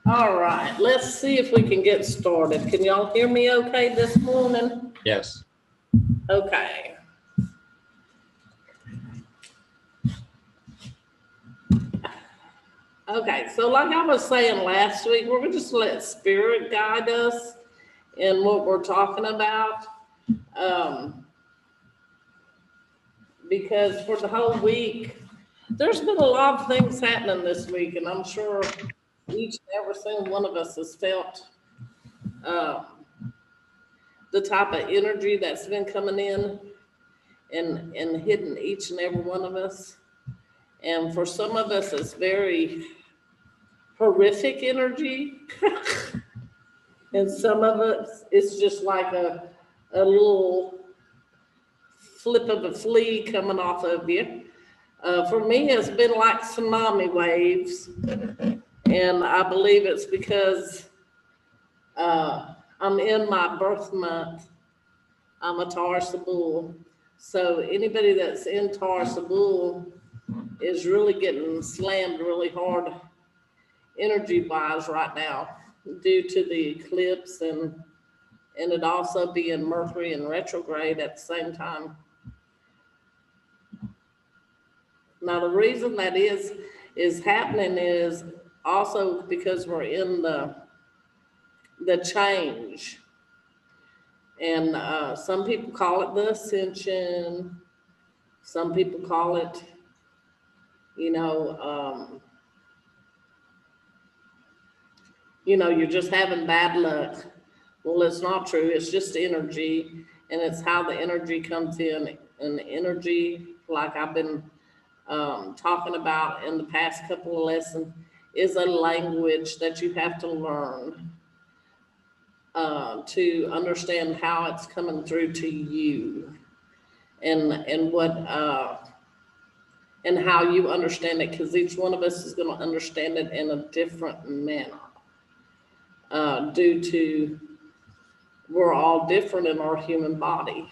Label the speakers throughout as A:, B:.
A: All right, let's see if we can get started. Can y'all hear me okay this morning?
B: Yes.
A: Okay. Okay, so like I was saying last week, we're gonna just let spirit guide us in what we're talking about. Because for the whole week, there's been a lot of things happening this week, and I'm sure each and every single one of us has felt uh, the type of energy that's been coming in and hitting each and every one of us. And for some of us, it's very horrific energy. And some of us, it's just like a little flip of a flea coming off of you. For me, it's been like tsunami waves. And I believe it's because I'm in my birth month. I'm a Taurus bull. So anybody that's in Taurus bull is really getting slammed really hard energy wise right now due to the eclipse and it also being Mercury in retrograde at the same time. Now the reason that is happening is also because we're in the change. And some people call it the ascension. Some people call it, you're just having bad luck. Well, it's not true. It's just energy, and it's how the energy comes in. And energy, like I've been talking about in the past couple of lessons, is a language that you have to learn to understand how it's coming through to you, and what and how you understand it, because each one of us is going to understand it in a different manner due to we're all different in our human body.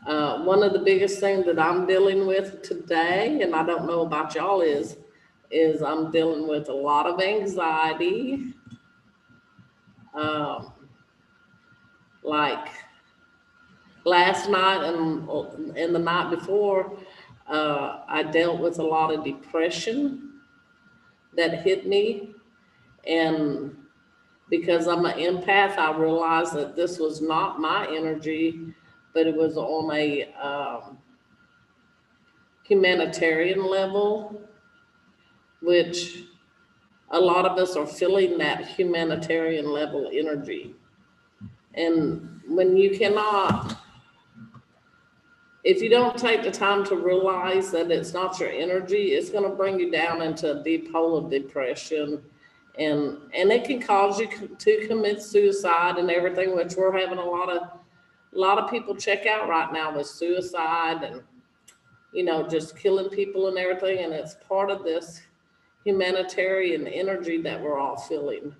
A: One of the biggest things that I'm dealing with today, and I don't know about y'all, is I'm dealing with a lot of anxiety. Like last night and the night before, I dealt with a lot of depression that hit me. And because I'm an empath, I realized that this was not my energy, but it was on a humanitarian level, which a lot of us are feeling that humanitarian level energy. And when you cannot, if you don't take the time to realize that it's not your energy, it's going to bring you down into a deep hole of depression. And it can cause you to commit suicide and everything, which we're having a lot of people check out right now with suicide and, just killing people and everything. And it's part of this humanitarian energy that we're all feeling.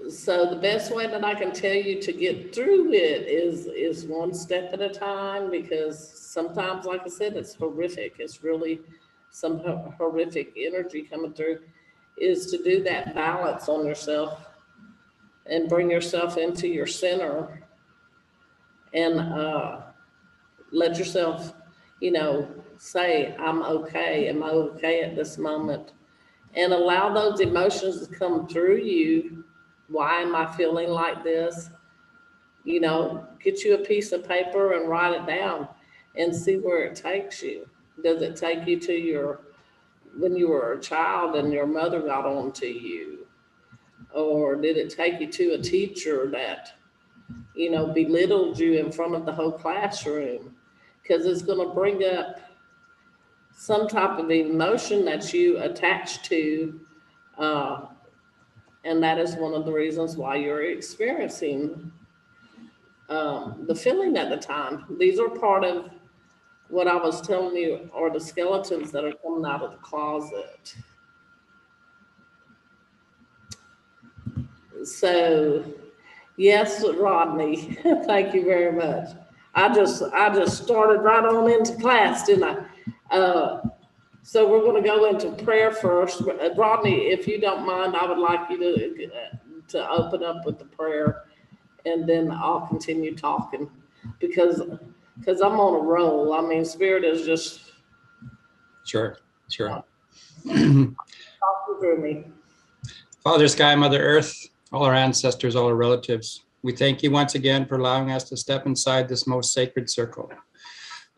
A: So the best way that I can tell you to get through it is one step at a time, because sometimes, like I said, it's horrific. It's really some horrific energy coming through, is to do that balance on yourself and bring yourself into your center and let yourself, say, I'm okay. Am I okay at this moment? And allow those emotions to come through you. Why am I feeling like this? Get you a piece of paper and write it down and see where it takes you. Does it take you to when you were a child and your mother got on to you? Or did it take you to a teacher that, belittled you in front of the whole classroom? Because it's going to bring up some type of emotion that you attach to, and that is one of the reasons why you're experiencing the feeling at the time. These are part of what I was telling you are the skeletons that are coming out of the closet. So, yes, Rodney, thank you very much. I just started right on into class, didn't I? So we're going to go into prayer first. Rodney, if you don't mind, I would like you to open up with the prayer, and then I'll continue talking because I'm on a roll. I mean, Spirit is just
B: Sure.
A: talking through me.
B: Father Sky, Mother Earth, all our ancestors, all our relatives, we thank you once again for allowing us to step inside this most sacred circle.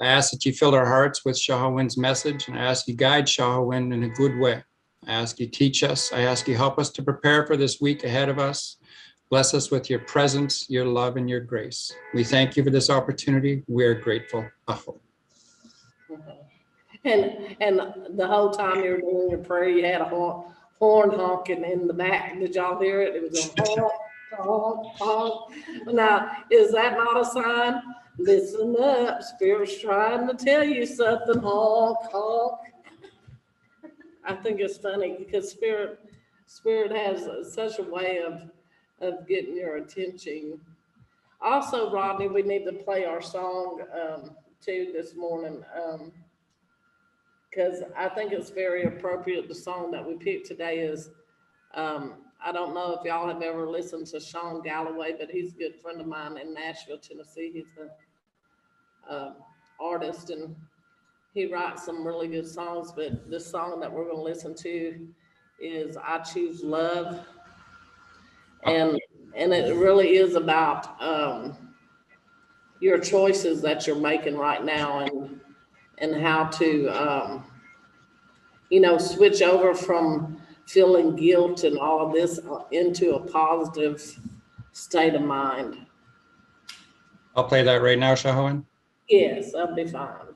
B: I ask that you fill our hearts with ShaHaWin's message, and I ask you guide ShaHaWin in a good way. I ask you teach us. I ask you help us to prepare for this week ahead of us. Bless us with your presence, your love, and your grace. We thank you for this opportunity. We are grateful. Aho.
A: And the whole time you were doing your prayer, you had a horn honking in the back. Did y'all hear it? It was a honk, honk, honk. Now, is that not a sign? Listen up, Spirit's trying to tell you something. Honk, honk. I think it's funny because Spirit has such a way of getting your attention. Also, Rodney, we need to play our song too this morning. Because I think it's very appropriate. The song that we picked today is, I don't know if y'all have ever listened to Sean Galloway, but he's a good friend of mine in Nashville, Tennessee. He's an artist and he writes some really good songs, but this song that we're going to listen to is I Choose Love. And it really is about your choices that you're making right now and how to, switch over from feeling guilt and all of this into a positive state of mind.
B: I'll play that right now, ShaHaWin.
A: Yes, that'll be fine.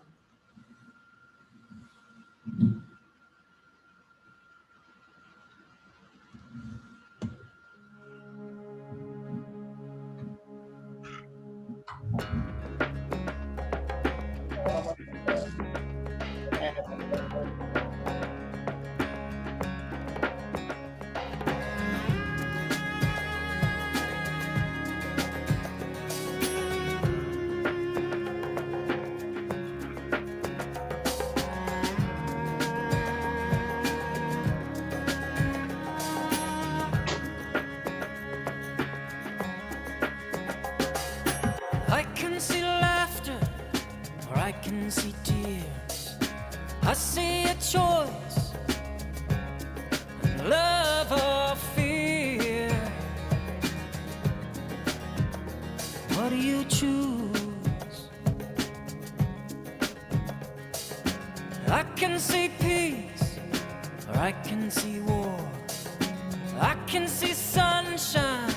C: I can see laughter, or I can see tears. I see a choice, love or fear. What do you choose? I can see peace, or I can see war. I can see sunshine,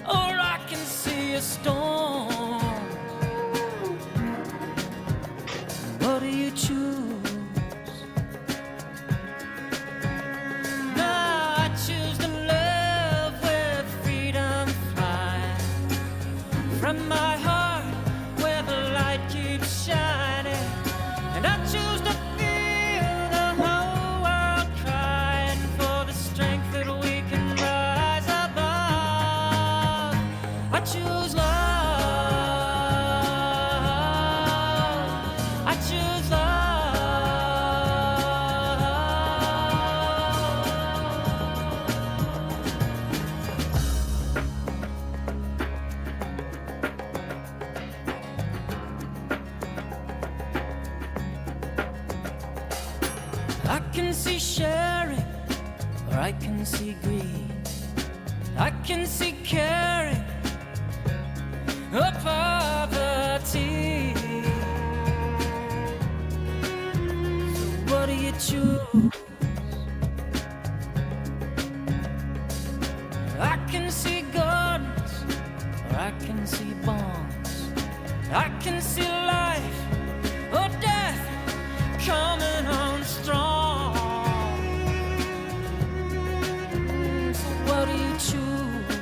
C: or I can see a storm. What do you choose? Now I choose to love where freedom flies from my heart, where the light keeps shining. And I choose to feel the whole world crying for the strength that we can rise above. I choose love. I choose love. I can see sharing, or I can see greed. I can see caring, or poverty. So what do you choose? I can see gardens, or I can see bombs. I can see life or death coming on strong. So what do you choose?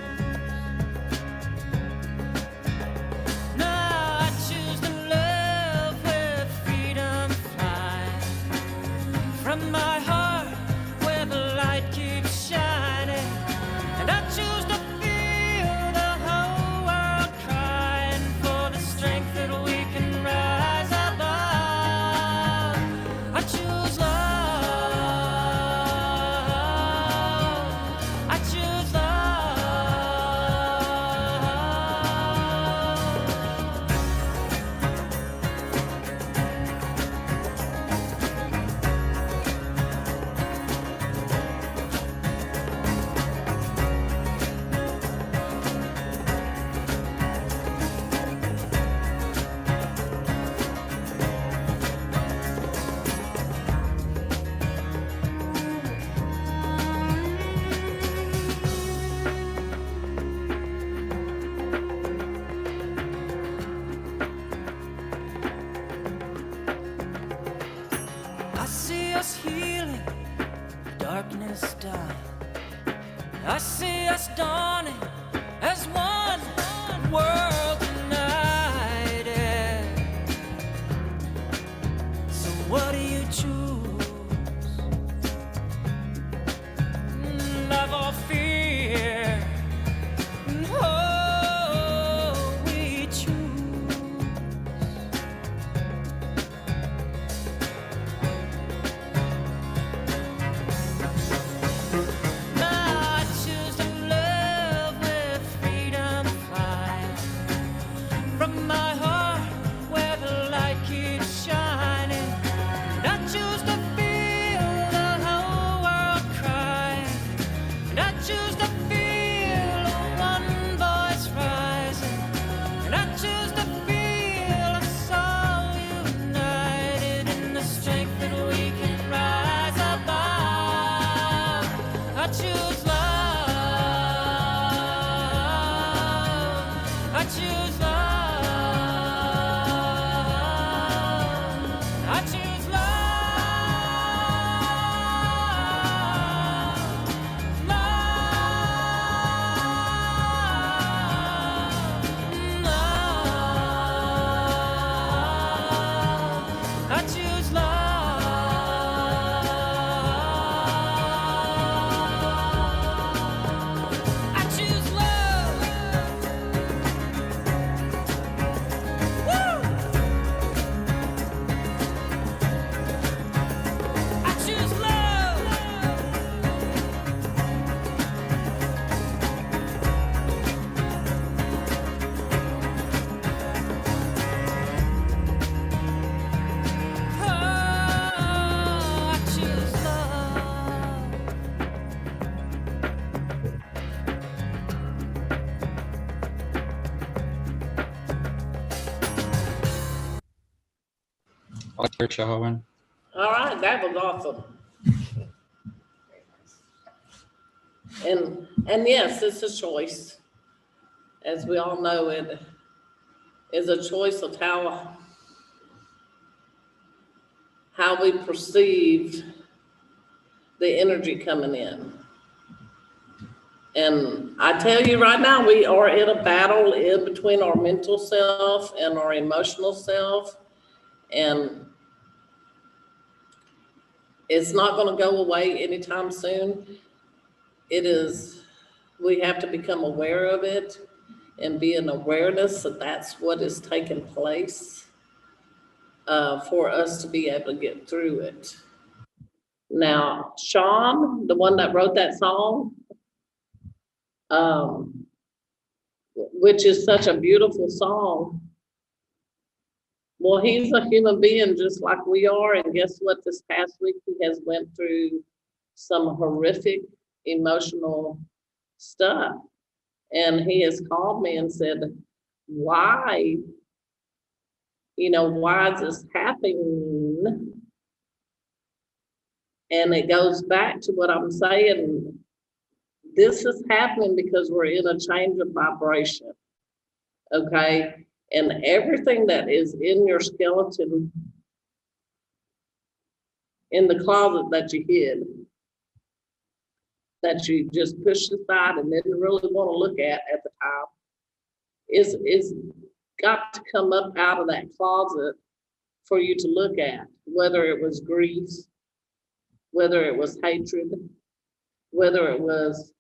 C: Now I choose to love where freedom flies from my heart, where the light keeps shining. And I choose to feel the whole world crying for the strength see us healing, darkness dying. I see us dawning as one world united. So what do you choose? Love or fear? Oh, we choose. I choose to love with freedom flying from my heart where the light keeps shining. And I choose to feel the whole world crying. And I choose to feel one voice rising. And I choose to feel us all united in the strength that we can rise above. I choose love. I choose love. I choose love. Love. I choose love. I choose love. Woo! I choose love. Oh, I choose love.
B: All clear, ShaHaWin.
A: All right, that was awesome. And yes, it's a choice. As we all know, it is a choice of how we perceive the energy coming in. And I tell you right now, we are in a battle in between our mental self and our emotional self. And it's not going to go away anytime soon. We have to become aware of it and be in awareness that that's what is taking place for us to be able to get through it. Now, Sean, the one that wrote that song, which is such a beautiful song. Well, he's a human being just like we are. And guess what? This past week, he has went through some horrific emotional stuff. And he has called me and said, why is this happening? And it goes back to what I'm saying. This is happening because we're in a change of vibration. Okay. And everything that is in your skeleton in the closet that you hid, that you just pushed aside and didn't really want to look at the time, is got to come up out of that closet for you to look at, whether it was grief, whether it was hatred, whether it was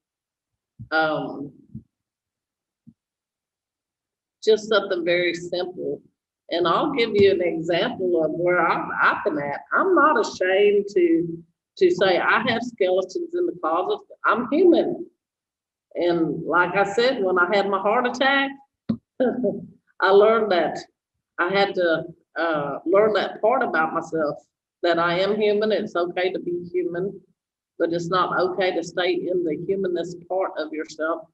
A: just something very simple. And I'll give you an example of where I've been at. I'm not ashamed to say I have skeletons in the closet. I'm human. And like I said, when I had my heart attack, I learned that I had to learn that part about myself, that I am human. It's okay to be human, but it's not okay to stay in the humanness part of yourself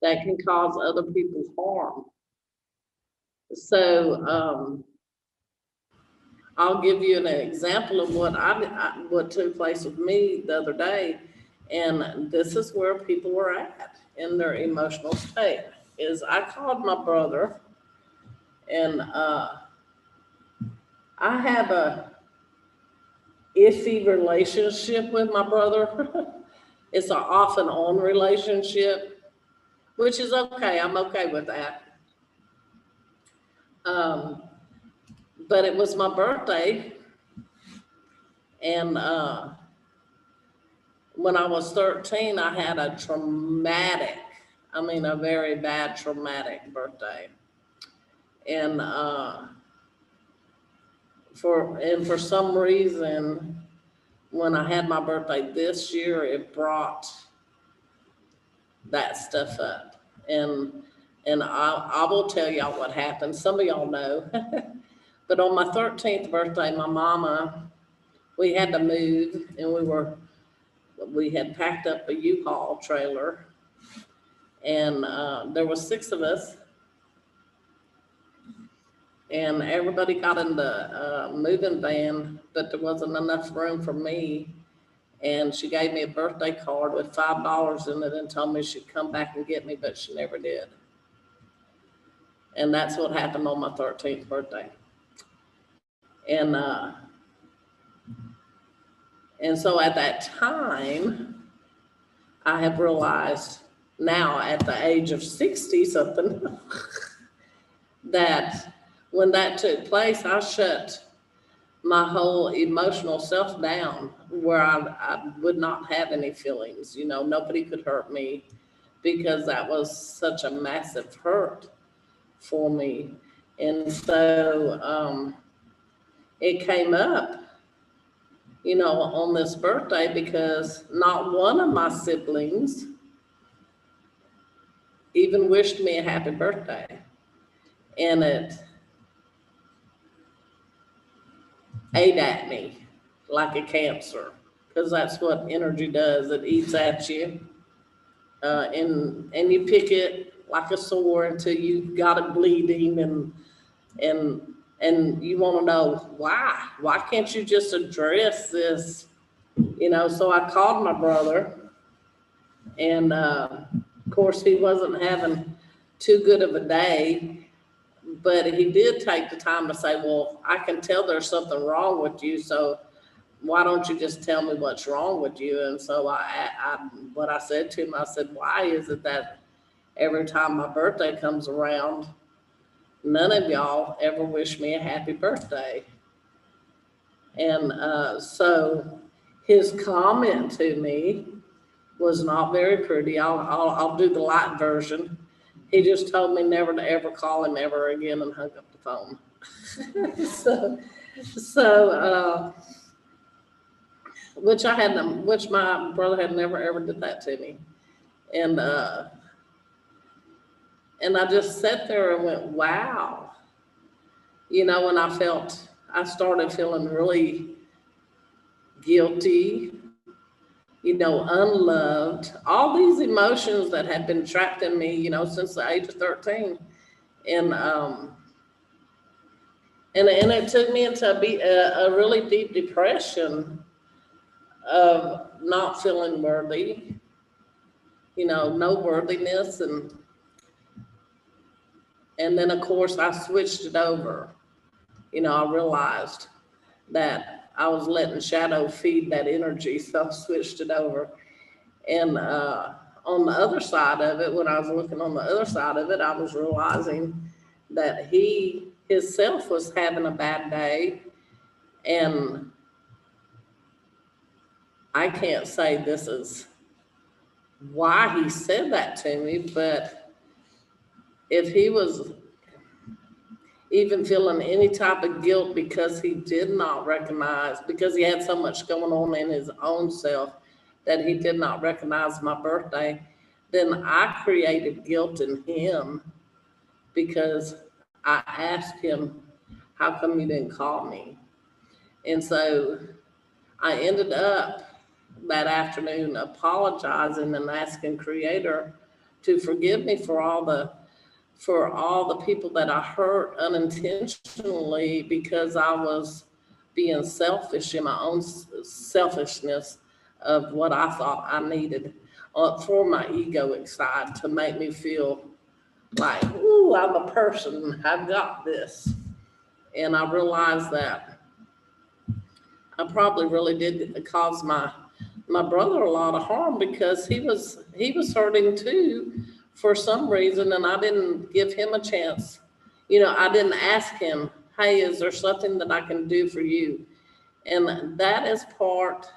A: that can cause other people harm. So I'll give you an example of what took place with me the other day. And this is where people were at in their emotional state. Is I called my brother, and I have iffy relationship with my brother. It's an off and on relationship, which is okay. I'm okay with that. Um, but it was my birthday, and when I was 13, I had a traumatic, I mean, a very bad traumatic birthday. And for some reason, when I had my birthday this year, it brought that stuff up. And I will tell y'all what happened. Some of y'all know. But on my 13th birthday, my mama, we had to move, and we had packed up a U-Haul trailer, and there were 6 of us, and everybody got in the moving van, but there wasn't enough room for me. And she gave me a birthday card with $5 in it and told me she'd come back and get me, but she never did. And that's what happened on my 13th birthday. And so at that time, I have realized now at the age of 60 something that when that took place, I shut my whole emotional self down, where I would not have any feelings. Nobody could hurt me, because that was such a massive hurt for me. And so it came up, on this birthday, because not one of my siblings even wished me a happy birthday. And it ate at me like a cancer, because that's what energy does. It eats at you, and you pick it like a sore until you got it bleeding, and you want to know why can't you just address this? So I called my brother, and of course he wasn't having too good of a day. But he did take the time to say, well, I can tell there's something wrong with you, so why don't you just tell me what's wrong with you? And so what I said to him, I said, why is it that every time my birthday comes around, none of y'all ever wish me a happy birthday? And so his comment to me was not very pretty. I'll do the light version. He just told me never to ever call him ever again, and hung up the phone. So which my brother had never ever did that to me. And I just sat there and went, wow. And I started feeling really guilty, unloved, all these emotions that had been trapped in me, since the age of 13. And it took me into a really deep depression of not feeling worthy, no worthiness. And then of course I switched it over. I realized that I was letting shadow feed that energy, so I switched it over. And on the other side of it, when I was looking on the other side of it, I was realizing that his self was having a bad day. And I can't say this is why he said that to me, but if he was even feeling any type of guilt because he did not recognize, because he had so much going on in his own self that he did not recognize my birthday, then I created guilt in him, because I asked him, how come you didn't call me? And so I ended up that afternoon apologizing and asking Creator to forgive me for all the people that I hurt unintentionally, because I was being selfish in my own selfishness of what I thought I needed for my egoic side, to make me feel like, ooh, I'm a person, I've got this. And I realized that I probably really did cause my brother a lot of harm, because he was hurting too for some reason, and I didn't give him a chance. I didn't ask him, hey, is there something that I can do for you? And that is part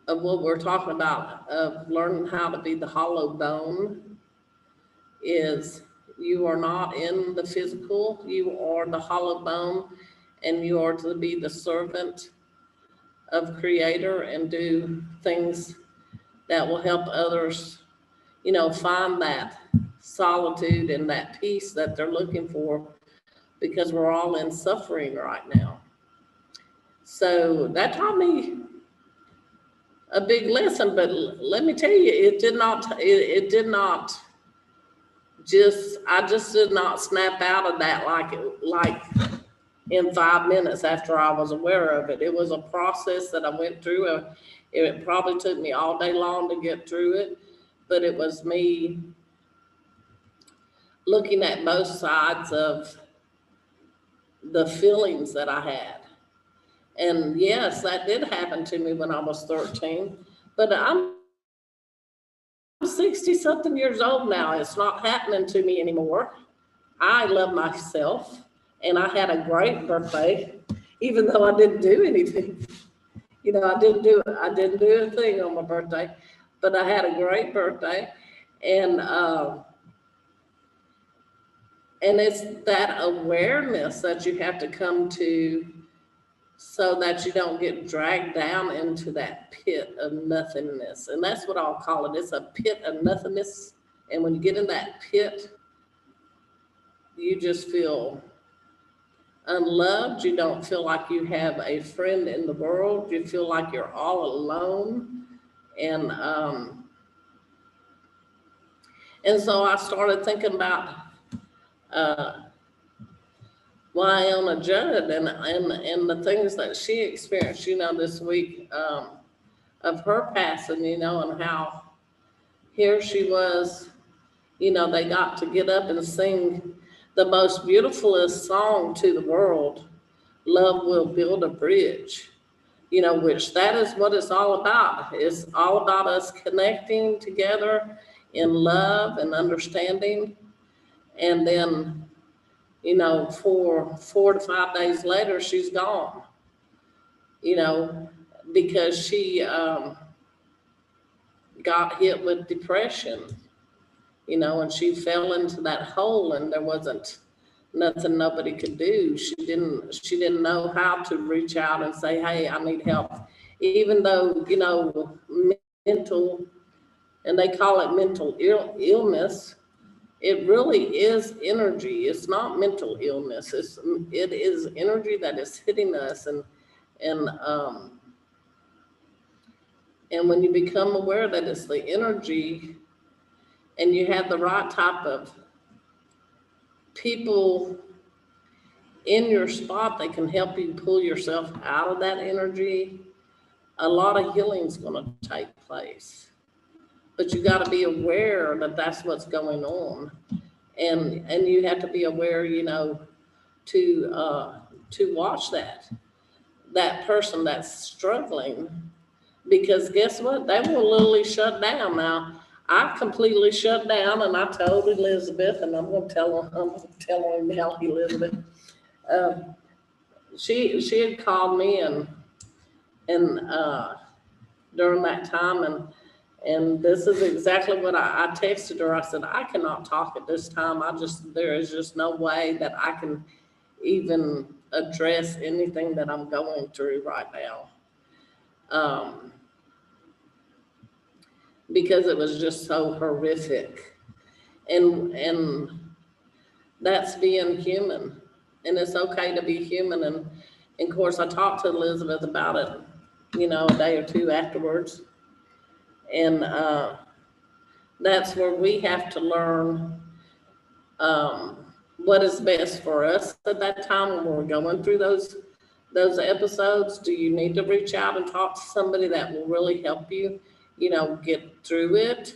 A: of what we're talking about, of learning how to be the hollow bone. Is you are not in the physical, you are the hollow bone, and you are to be the servant of Creator and do things that will help others, find that solitude and that peace that they're looking for, because we're all in suffering right now. So that taught me a big lesson, but let me tell you, it did not I just did not snap out of that like in 5 minutes after I was aware of it. It was a process that I went through. It probably took me all day long to get through it, but it was me looking at both sides of the feelings that I had. And yes, that did happen to me when I was 13, but I'm 60 something years old now. It's not happening to me anymore. I love myself, and I had a great birthday, even though I didn't do anything. I didn't do a thing on my birthday, but I had a great birthday, and it's that awareness that you have to come to, so that you don't get dragged down into that pit of nothingness. And that's what I'll call it. It's a pit of nothingness. And when you get in that pit, you just feel unloved. You don't feel like you have a friend in the world. You feel like you're all alone. And so I started thinking about Wyona Judd and the things that she experienced, this week, of her passing, and how here she was, they got to get up and sing the most beautifulest song to the world, Love Will Build a Bridge, which that is what it's all about. It's all about us connecting together in love and understanding. And then, 4 to 5 days later, she's gone, because she got hit with depression, and she fell into that hole, and there wasn't nothing nobody could do. She didn't know how to reach out and say, hey, I need help. Even though, mental, and they call it mental illness, it really is energy. It's not mental illness. It is energy that is hitting us, and when you become aware that it's the energy, and you have the right type of people in your spot that can help you pull yourself out of that energy, a lot of healing is going to take place. But you got to be aware that that's what's going on, and you have to be aware, to watch that person that's struggling, because guess what? They will literally shut down. Now, I completely shut down, and I told Elizabeth, and I'm going to tell her now, Elizabeth. She had called me and during that time, and this is exactly what I texted her. I said, I cannot talk at this time. There is just no way that I can even address anything that I'm going through right now. Because it was just so horrific. And that's being human. And it's okay to be human. And of course, I talked to Elizabeth about it, a day or two afterwards. And that's where we have to learn what is best for us at that time when we're going through those episodes. Do you need to reach out and talk to somebody that will really help you, get through it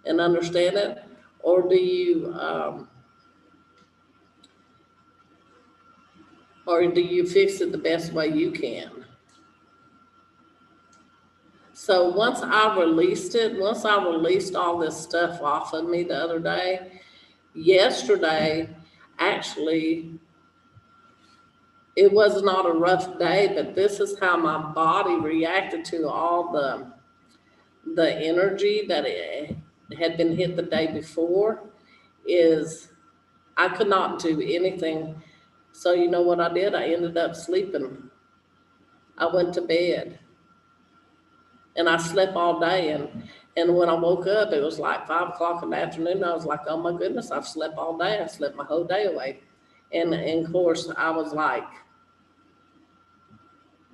A: and understand it? Or do you or do you fix it the best way you can? So once I released all this stuff off of me the other day, yesterday, actually, it was not a rough day, but this is how my body reacted to all the energy that it had been hit the day before. Is I could not do anything. So you know what I did? I ended up sleeping. I went to bed and I slept all day. And when I woke up, it was like 5 o'clock in the afternoon. I was like, oh my goodness, I've slept all day. I slept my whole day away. And of course, I was like,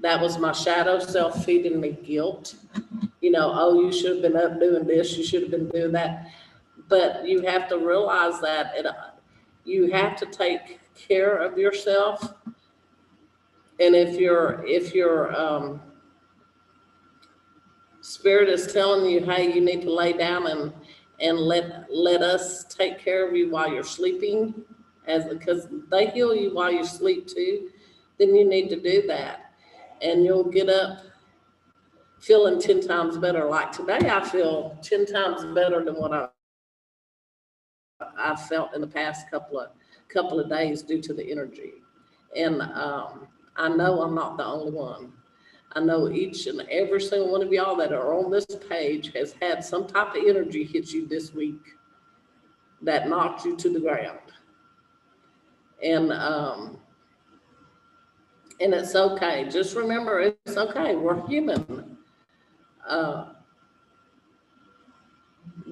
A: that was my shadow self feeding me guilt. You know, oh, you should have been up doing this. You should have been doing that. But you have to realize that you have to take care of yourself. And if your spirit is telling you, hey, you need to lay down and let us take care of you while you're sleeping, because they heal you while you sleep too, then you need to do that. And you'll get up feeling 10 times better. Like today, I feel 10 times better than what I've felt in the past couple of days due to the energy. And I know I'm not the only one. I know each and every single one of y'all that are on this page has had some type of energy hit you this week that knocked you to the ground. And it's okay. Just remember, it's okay. We're human. The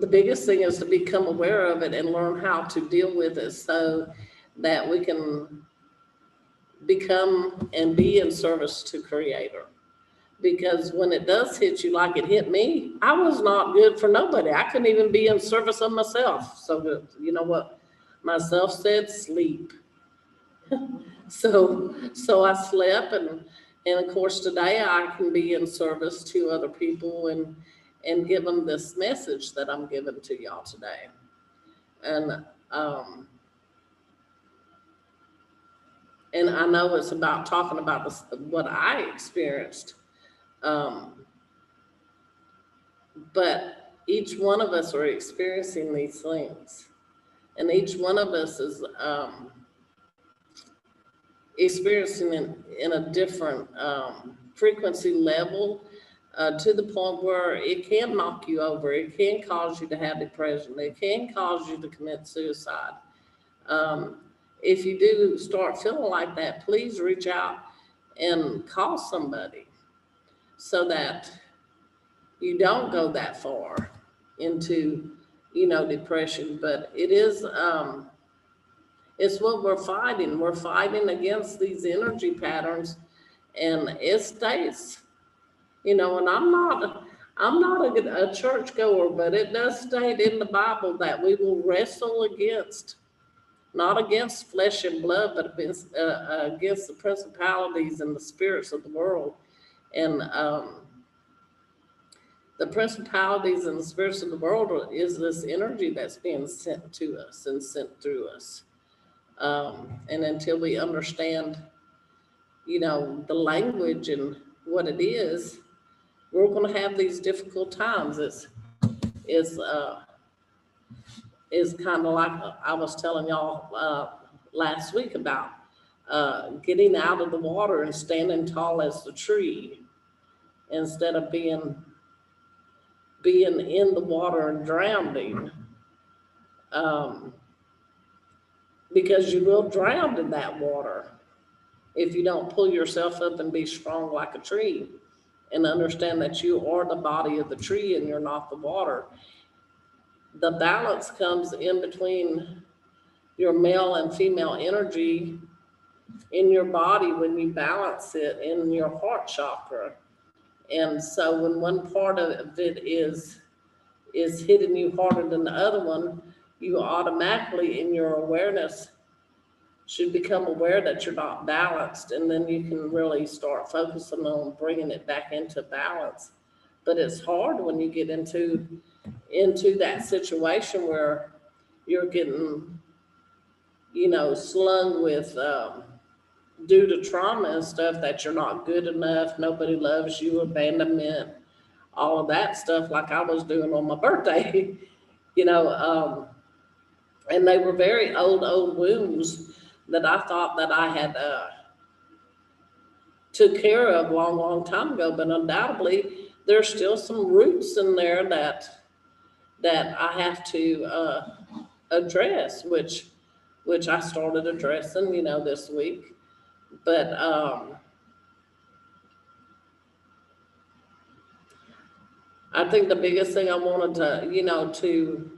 A: biggest thing is to become aware of it and learn how to deal with it so that we can become and be in service to Creator. Because when it does hit you like it hit me, I was not good for nobody. I couldn't even be in service of myself. So you know what myself said? Sleep. So I slept, and of course today I can be in service to other people and give them this message that I'm giving to y'all today. And I know it's about talking about what I experienced. But each one of us are experiencing these things, and each one of us is experiencing in a different frequency level, to the point where it can knock you over. It can cause you to have depression. It can cause you to commit suicide. If you do start feeling like that, please reach out and call somebody so that you don't go that far into, depression. But it is, it's what we're fighting. We're fighting against these energy patterns, and it states, and I'm not a church goer, but it does state in the Bible that we will wrestle not against flesh and blood, but against the principalities and the spirits of the world. And the principalities and the spirits of the world is this energy that's being sent to us and sent through us. And until we understand, the language and what it is, we're going to have these difficult times. It's kind of like I was telling y'all last week about getting out of the water and standing tall as the tree instead of being in the water and drowning, because you will drown in that water if you don't pull yourself up and be strong like a tree and understand that you are the body of the tree and you're not the water. The balance comes in between your male and female energy in your body when you balance it in your heart chakra. And so when one part of it is hitting you harder than the other one, you automatically in your awareness should become aware that you're not balanced, and then you can really start focusing on bringing it back into balance. But it's hard when you get into that situation where you're getting, slung with due to trauma and stuff, that you're not good enough, nobody loves you, abandonment, all of that stuff, like I was doing on my birthday, you know, and they were very old wounds that I thought that I had took care of a long time ago, but undoubtedly there's still some roots in there that I have to address, which I started addressing, you know, this week. But I think the biggest thing I wanted to, you know, to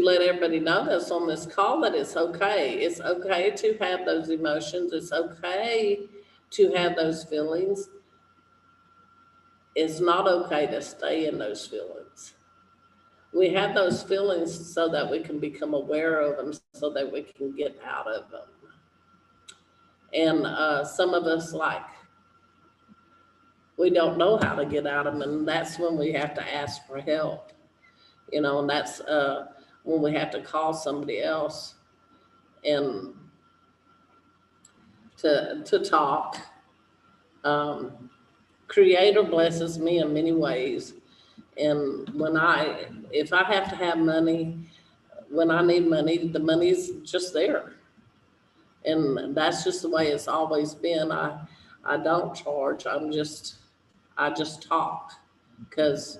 A: let everybody know that's on this call, that it's okay. It's okay to have those emotions. It's okay to have those feelings. It's not okay to stay in those feelings. We have those feelings so that we can become aware of them, so that we can get out of them. And some of us, like, we don't know how to get out of them, and that's when we have to ask for help, you know, and that's when we have to call somebody else and to talk. Creator blesses me in many ways, and if I have to have money, when I need money, the money's just there, and that's just the way it's always been. I don't charge. I just talk, because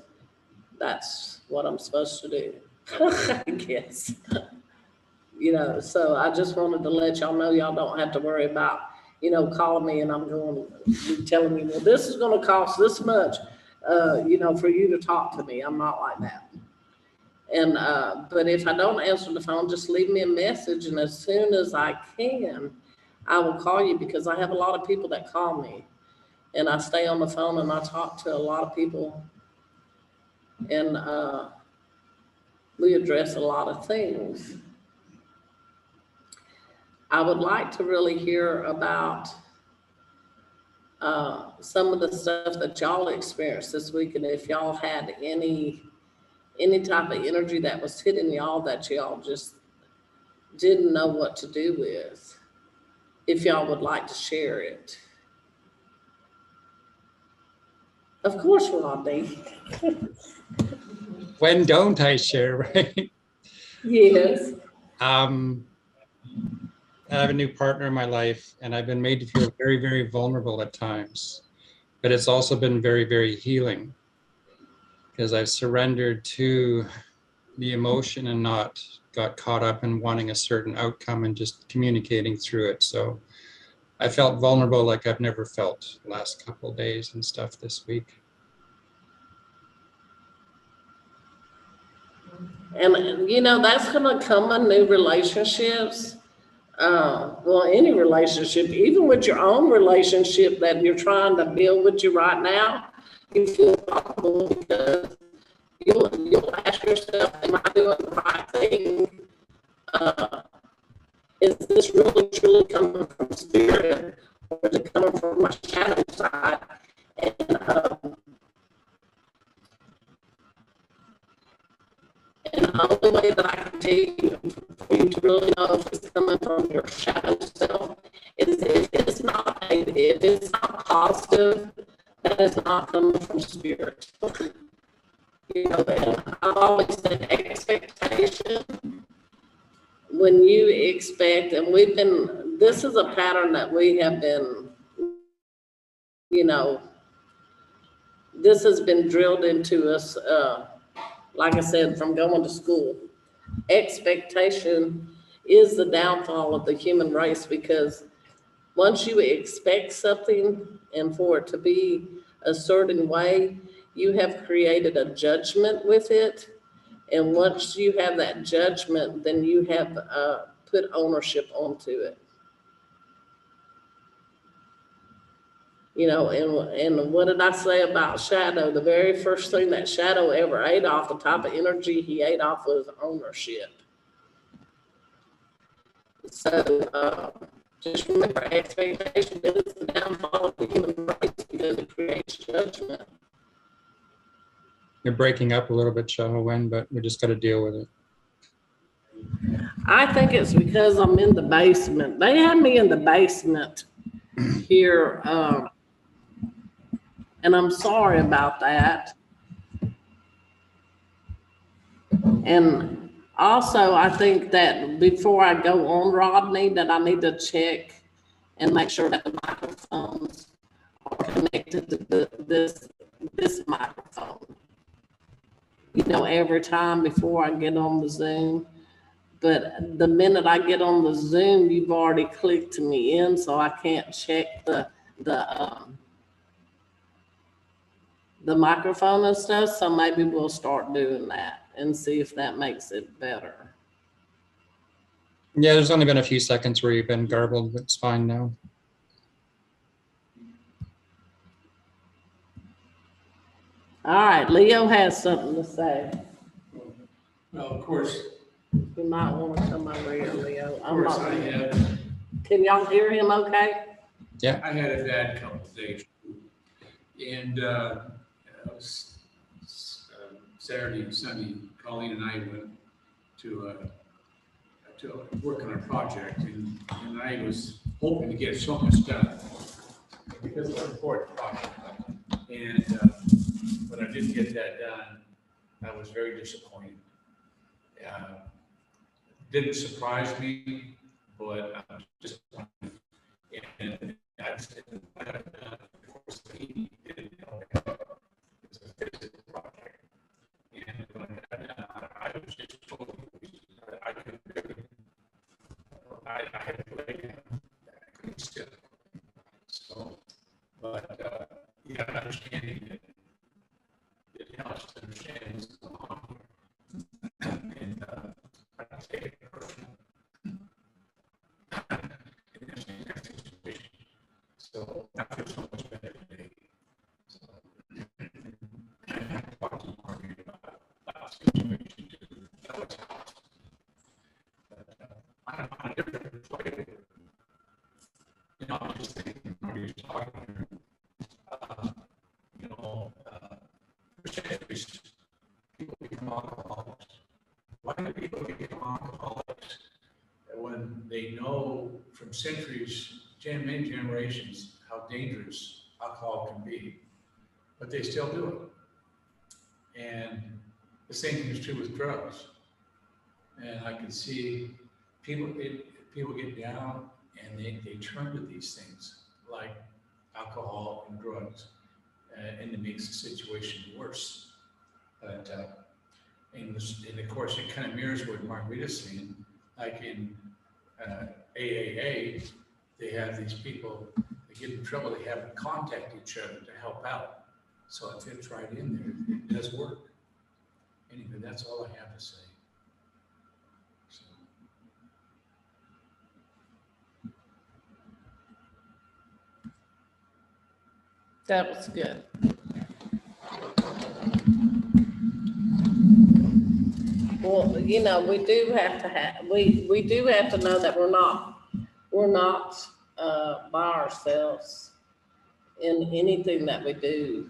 A: that's what I'm supposed to do. I guess. You know, so I just wanted to let y'all know, y'all don't have to worry about, you know, calling me and I'm going to be telling me, well, this is going to cost this much, you know, for you to talk to me. I'm not like that. And, but if I don't answer the phone, just leave me a message. And as soon as I can, I will call you, because I have a lot of people that call me, and I stay on the phone and I talk to a lot of people, and we address a lot of things. I would like to really hear about some of the stuff that y'all experienced this week, and if y'all had any type of energy that was hitting y'all that y'all just didn't know what to do with, if y'all would like to share it. Of course, Rodney.
B: When don't I share, right?
A: Yes.
B: I have a new partner in my life, and I've been made to feel very, very vulnerable at times, but it's also been very, very healing, because I've surrendered to the emotion and not got caught up in wanting a certain outcome and just communicating through it. So I felt vulnerable like I've never felt the last couple of days and stuff this week.
A: And, you know, that's going to come in new relationships. Well, any relationship, even with your own relationship that you're trying to build with you right now, you feel vulnerable, because you'll ask yourself, am I doing the right thing? Is this really truly coming from spirit, or is it coming from my shadow side? And the only way that I can tell you, for you to really know if it's coming from your shadow self, is if it's not positive, that is not coming from spirit. You know, and I've always said expectation. When you expect, and this is a pattern that we have been, you know, this has been drilled into us, like I said, from going to school. Expectation is the downfall of the human race, because once you expect something and for it to be a certain way, you have created a judgment with it. And once you have that judgment, then you have put ownership onto it. You know, and what did I say about shadow? The very first thing that shadow ever ate off, the type of energy he ate off, was ownership. So just remember, expectation is the downfall of the human race, because it creates judgment.
B: You're breaking up a little bit, ShaHaWin, but we just got to deal with it.
A: I think it's because I'm in the basement. They had me in the basement here, and I'm sorry about that. And also, I think that before I go on, Rodney, that I need to check and make sure that the microphones are connected to this microphone. You know, every time before I get on the Zoom. But the minute I get on the Zoom, you've already clicked me in, so I can't check the microphone and stuff. So maybe we'll start doing that and see if that makes it better.
B: Yeah, there's only been a few seconds where you've been garbled, but it's fine now.
A: All right, Leo has something to say.
D: Well, of course,
A: You might want to come over here, Leo.
D: of course,
A: Can y'all hear him okay?
D: I had a bad couple of days. And it was Saturday and Sunday, Colleen and I went to work on a project, and I was hoping to get so much done because it's an important project. And when I didn't get that done, I was very disappointed. Didn't surprise me, but I was disappointed. And I said, of course, he didn't know it was a physical project. And when I got done, I was just totally, I couldn't really, I had to lay down, I couldn't sit. So, but, yeah, understanding that it helps to understand what's going on here. And I don't take it personal. So I feel so much better today. So I have to talk to Margaret about situation to Alex House. But I'm on a different way. You know, I'm just thinking, Margaret's talking here. You know, percentage people become alcoholics. Why do people become alcoholics? When they know from centuries, many generations, how dangerous alcohol can be, but they still do it. And the same thing is true with drugs. And I can see people get down and they turn to these things like alcohol and drugs, and it makes the situation worse. But and of course, it kind of mirrors what Margarita's saying, like in AAA, they have these people that get in trouble, they have to contact each other to help out. So it fits right in there. It does work. Anyway, that's all I have to say. So.
A: That was good. Well, you know, we do have to know that we're not by ourselves in anything that we do.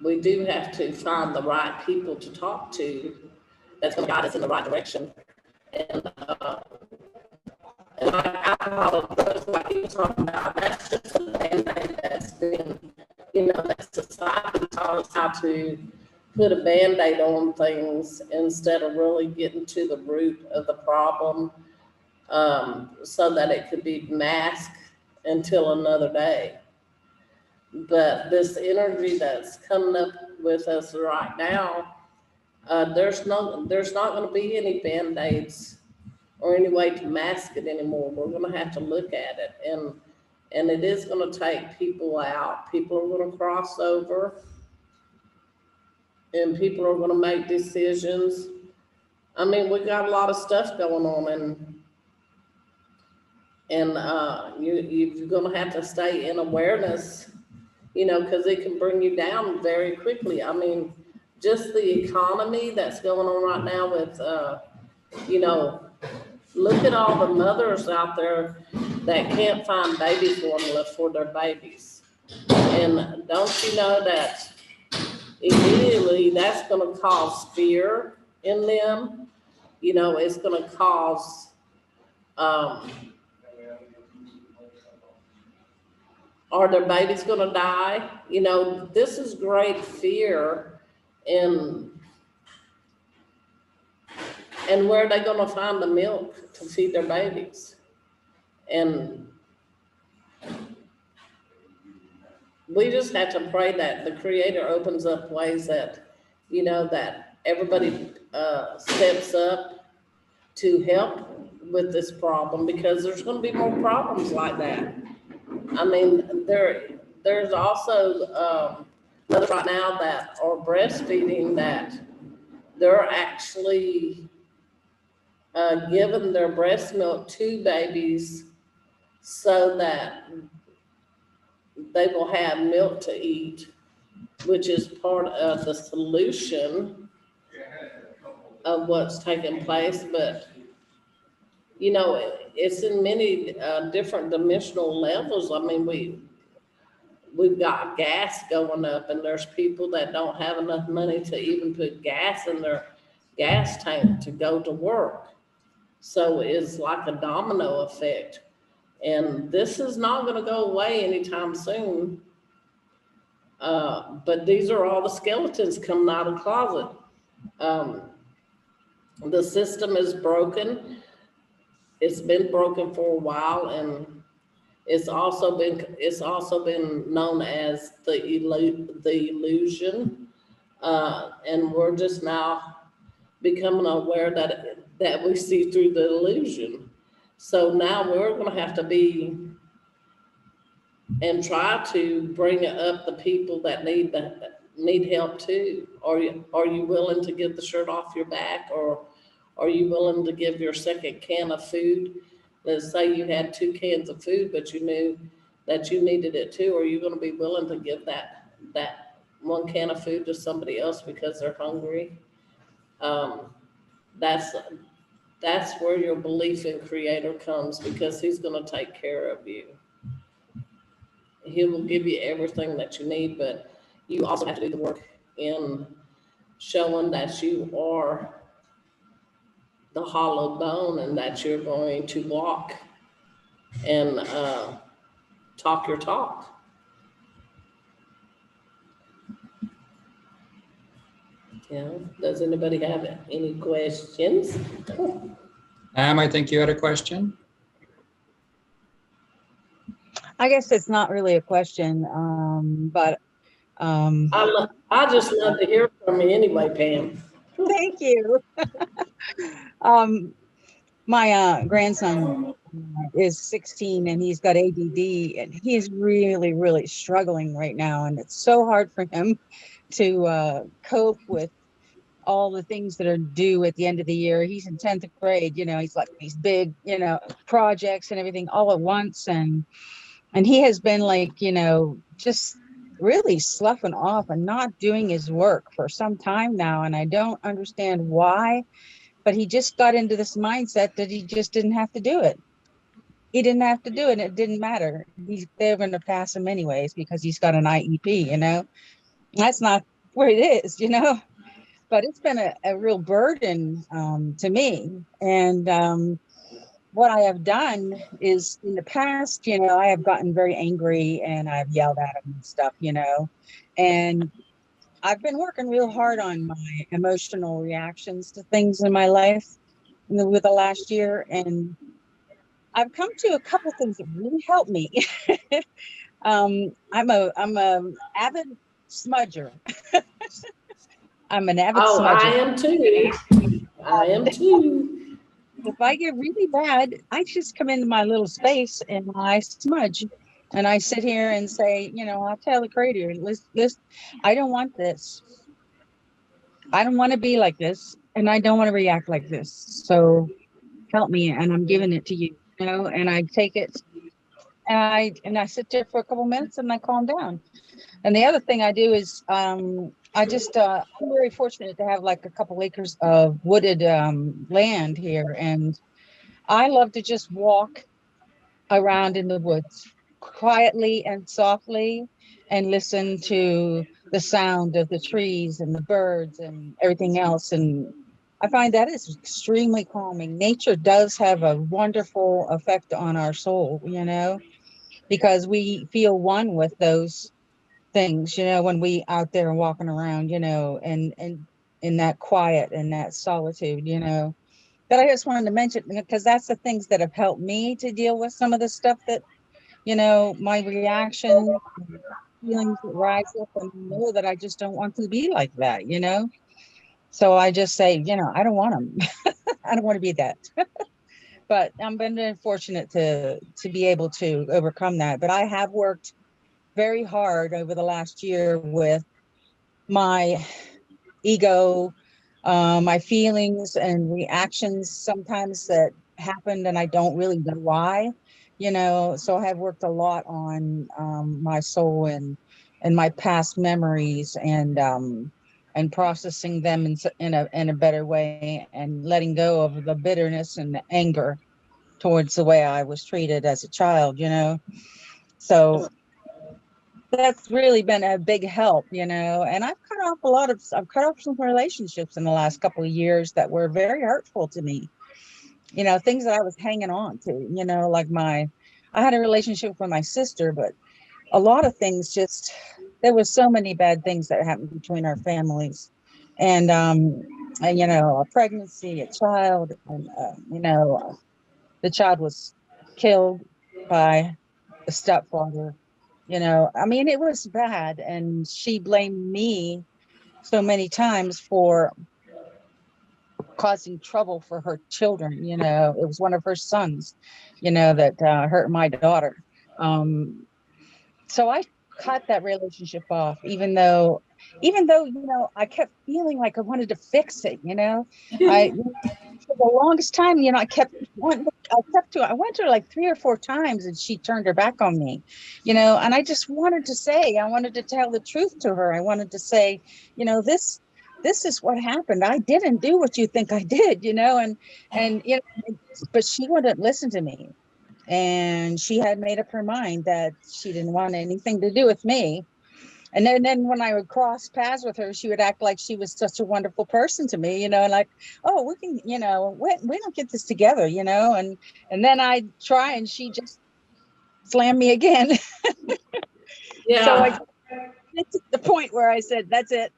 A: We do have to find the right people to talk to that's going to guide us in the right direction. And like alcohol and drugs, like you were talking about, that's just a band-aid that's been, you know, that society taught us how to put a band-aid on things instead of really getting to the root of the problem, so that it could be masked until another day. But this energy that's coming up with us right now, there's not going to be any band-aids or any way to mask it anymore. We're going to have to look at it, and it is going to take people out. People are going to cross over, and people are going to make decisions. I mean, we got a lot of stuff going on, and you're going to have to stay in awareness, you know, because it can bring you down very quickly. I mean, just the economy that's going on right now with, you know, look at all the mothers out there that can't find baby formula for their babies. And don't you know that immediately that's going to cause fear in them? You know, it's going to cause, Are their babies gonna die? You know, this is great fear, and where are they gonna find the milk to feed their babies? And we just have to pray that the Creator opens up ways that, that everybody steps up to help with this problem, because there's going to be more problems like that. I mean, there's also mothers right now that are breastfeeding that they're actually giving their breast milk to babies so that they will have milk to eat, which is part of the solution of what's taking place. But, it's in many different dimensional levels. I mean, we've got gas going up, and there's people that don't have enough money to even put gas in their gas tank to go to work. So it's like a domino effect. And this is not going to go away anytime soon. But these are all the skeletons coming out of the closet. Um, the system is broken. It's been broken for a while, and it's also been known as the illusion. And we're just now becoming aware that we see through the illusion. So now we're going to have to be and try to bring up the people that need help too. Are you willing to give the shirt off your back, or are you willing to give your second can of food? Let's say you had 2 cans of food, but you knew that you needed it too. Are you going to be willing to give that 1 can of food to somebody else because they're hungry? That's where your belief in Creator comes, because He's going to take care of you. He will give you everything that you need, but you also have to do the work in showing that you are the hollow bone, and that you're going to walk and talk your talk. Does anybody have any questions?
B: I think you had a question.
E: I guess it's not really a question, but
A: I just love to hear from you anyway, Pam.
E: thank you. My grandson is 16, and he's got ADD, and he's really, really struggling right now. And it's so hard for him to cope with all the things that are due at the end of the year. He's in 10th grade, he's like these big, projects and everything all at once. And he has been like, just really sloughing off and not doing his work for some time now. And I don't understand why, but he just got into this mindset that he just didn't have to do it. He didn't have to do it. It didn't matter. They're going to pass him anyways because he's got an IEP, That's not where it is, But it's been a real burden to me. And what I have done is, in the past, I have gotten very angry and I've yelled at him and stuff, and I've been working real hard on my emotional reactions to things in my life with the last year. And I've come to a couple things that really help me. I'm a avid smudger. I'm an avid smudger.
A: I am too. I am too.
E: If I get really bad, I just come into my little space and I smudge, and I sit here and say, I'll tell the Creator, listen, I don't want this. I don't want to be like this, and I don't want to react like this. So help me, and I'm giving it to you, and I take it, and I sit there for a couple minutes and I calm down. And the other thing I do is I'm very fortunate to have like a couple acres of wooded land here. And I love to just walk around in the woods quietly and softly and listen to the sound of the trees and the birds and everything else. And I find that is extremely calming. Nature does have a wonderful effect on our soul, because we feel one with those things, when we out there and walking around, and in that quiet and that solitude, But I just wanted to mention, because that's the things that have helped me to deal with some of the stuff that, my reaction, feelings that rise up, and I know that I just don't want to be like that. So I just say, I don't want them. I don't want to be that. But I'm been fortunate to be able to overcome that. But I have worked very hard over the last year with my ego, my feelings and reactions sometimes that happened and I don't really know why, so I have worked a lot on my soul and my past memories and processing them in a better way and letting go of the bitterness and the anger towards the way I was treated as a child. So that's really been a big help, and I've cut off some relationships in the last couple of years that were very hurtful to me, things that I was hanging on to, like I had a relationship with my sister, but a lot of things there was so many bad things that happened between our families. And a pregnancy, a child, and, the child was killed by the stepfather. I mean, it was bad. And she blamed me so many times for causing trouble for her children. It was one of her sons, that hurt my daughter. So I cut that relationship off, even though, I kept feeling like I wanted to fix it, I, for the longest time, I went to her like 3 or 4 times and she turned her back on me, and I just I wanted to tell the truth to her. I wanted to say, this is what happened. I didn't do what you think I did, but she wouldn't listen to me. And she had made up her mind that she didn't want anything to do with me. And then when I would cross paths with her, she would act like she was such a wonderful person to me, and like, oh, we can, we don't get this together, and then I'd try and she just slammed me again. So I
A: Yeah.
E: get to the point where I said, that's it.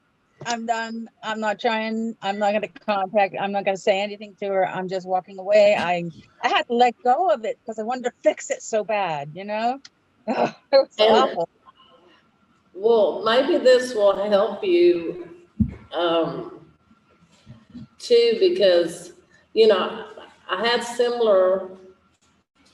E: I'm done. I'm not trying. I'm not going to contact. I'm not going to say anything to her. I'm just walking away. I had to let go of it because I wanted to fix it so bad, It was
A: And
E: awful.
A: well, maybe this will help you um, too, because, I had similar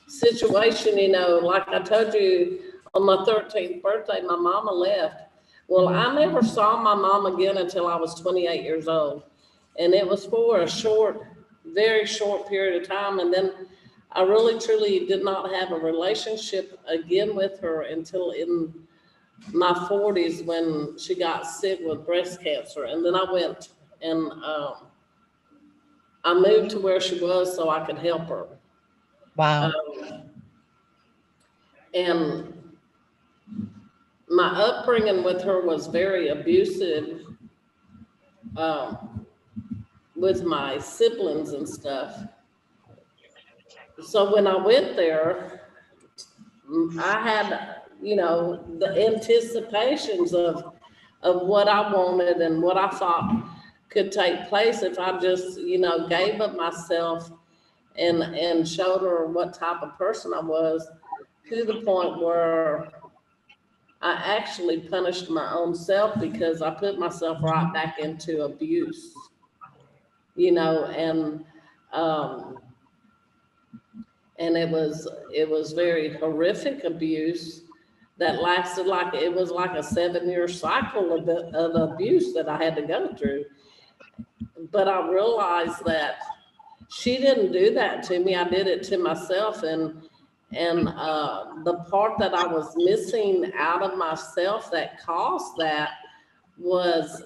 A: situation, like I told you on my 13th birthday, my mama left. Well, I never saw my mom again until I was 28 years old. And it was for a very short period of time. And then I really, truly did not have a relationship again with her until in my 40s when she got sick with breast cancer. And then I went and I moved to where she was so I could help her.
E: Wow.
A: Um, and my upbringing with her was very abusive um, with my siblings and stuff. So when I went there, I had, the anticipations of what I wanted and what I thought could take place if I just, gave up myself and showed her what type of person I was, to the point where I actually punished my own self because I put myself right back into abuse, um, and it was very horrific abuse that lasted it was like a 7-year cycle of abuse that I had to go through. But I realized that she didn't do that to me. I did it to myself, and the part that I was missing out of myself that caused that was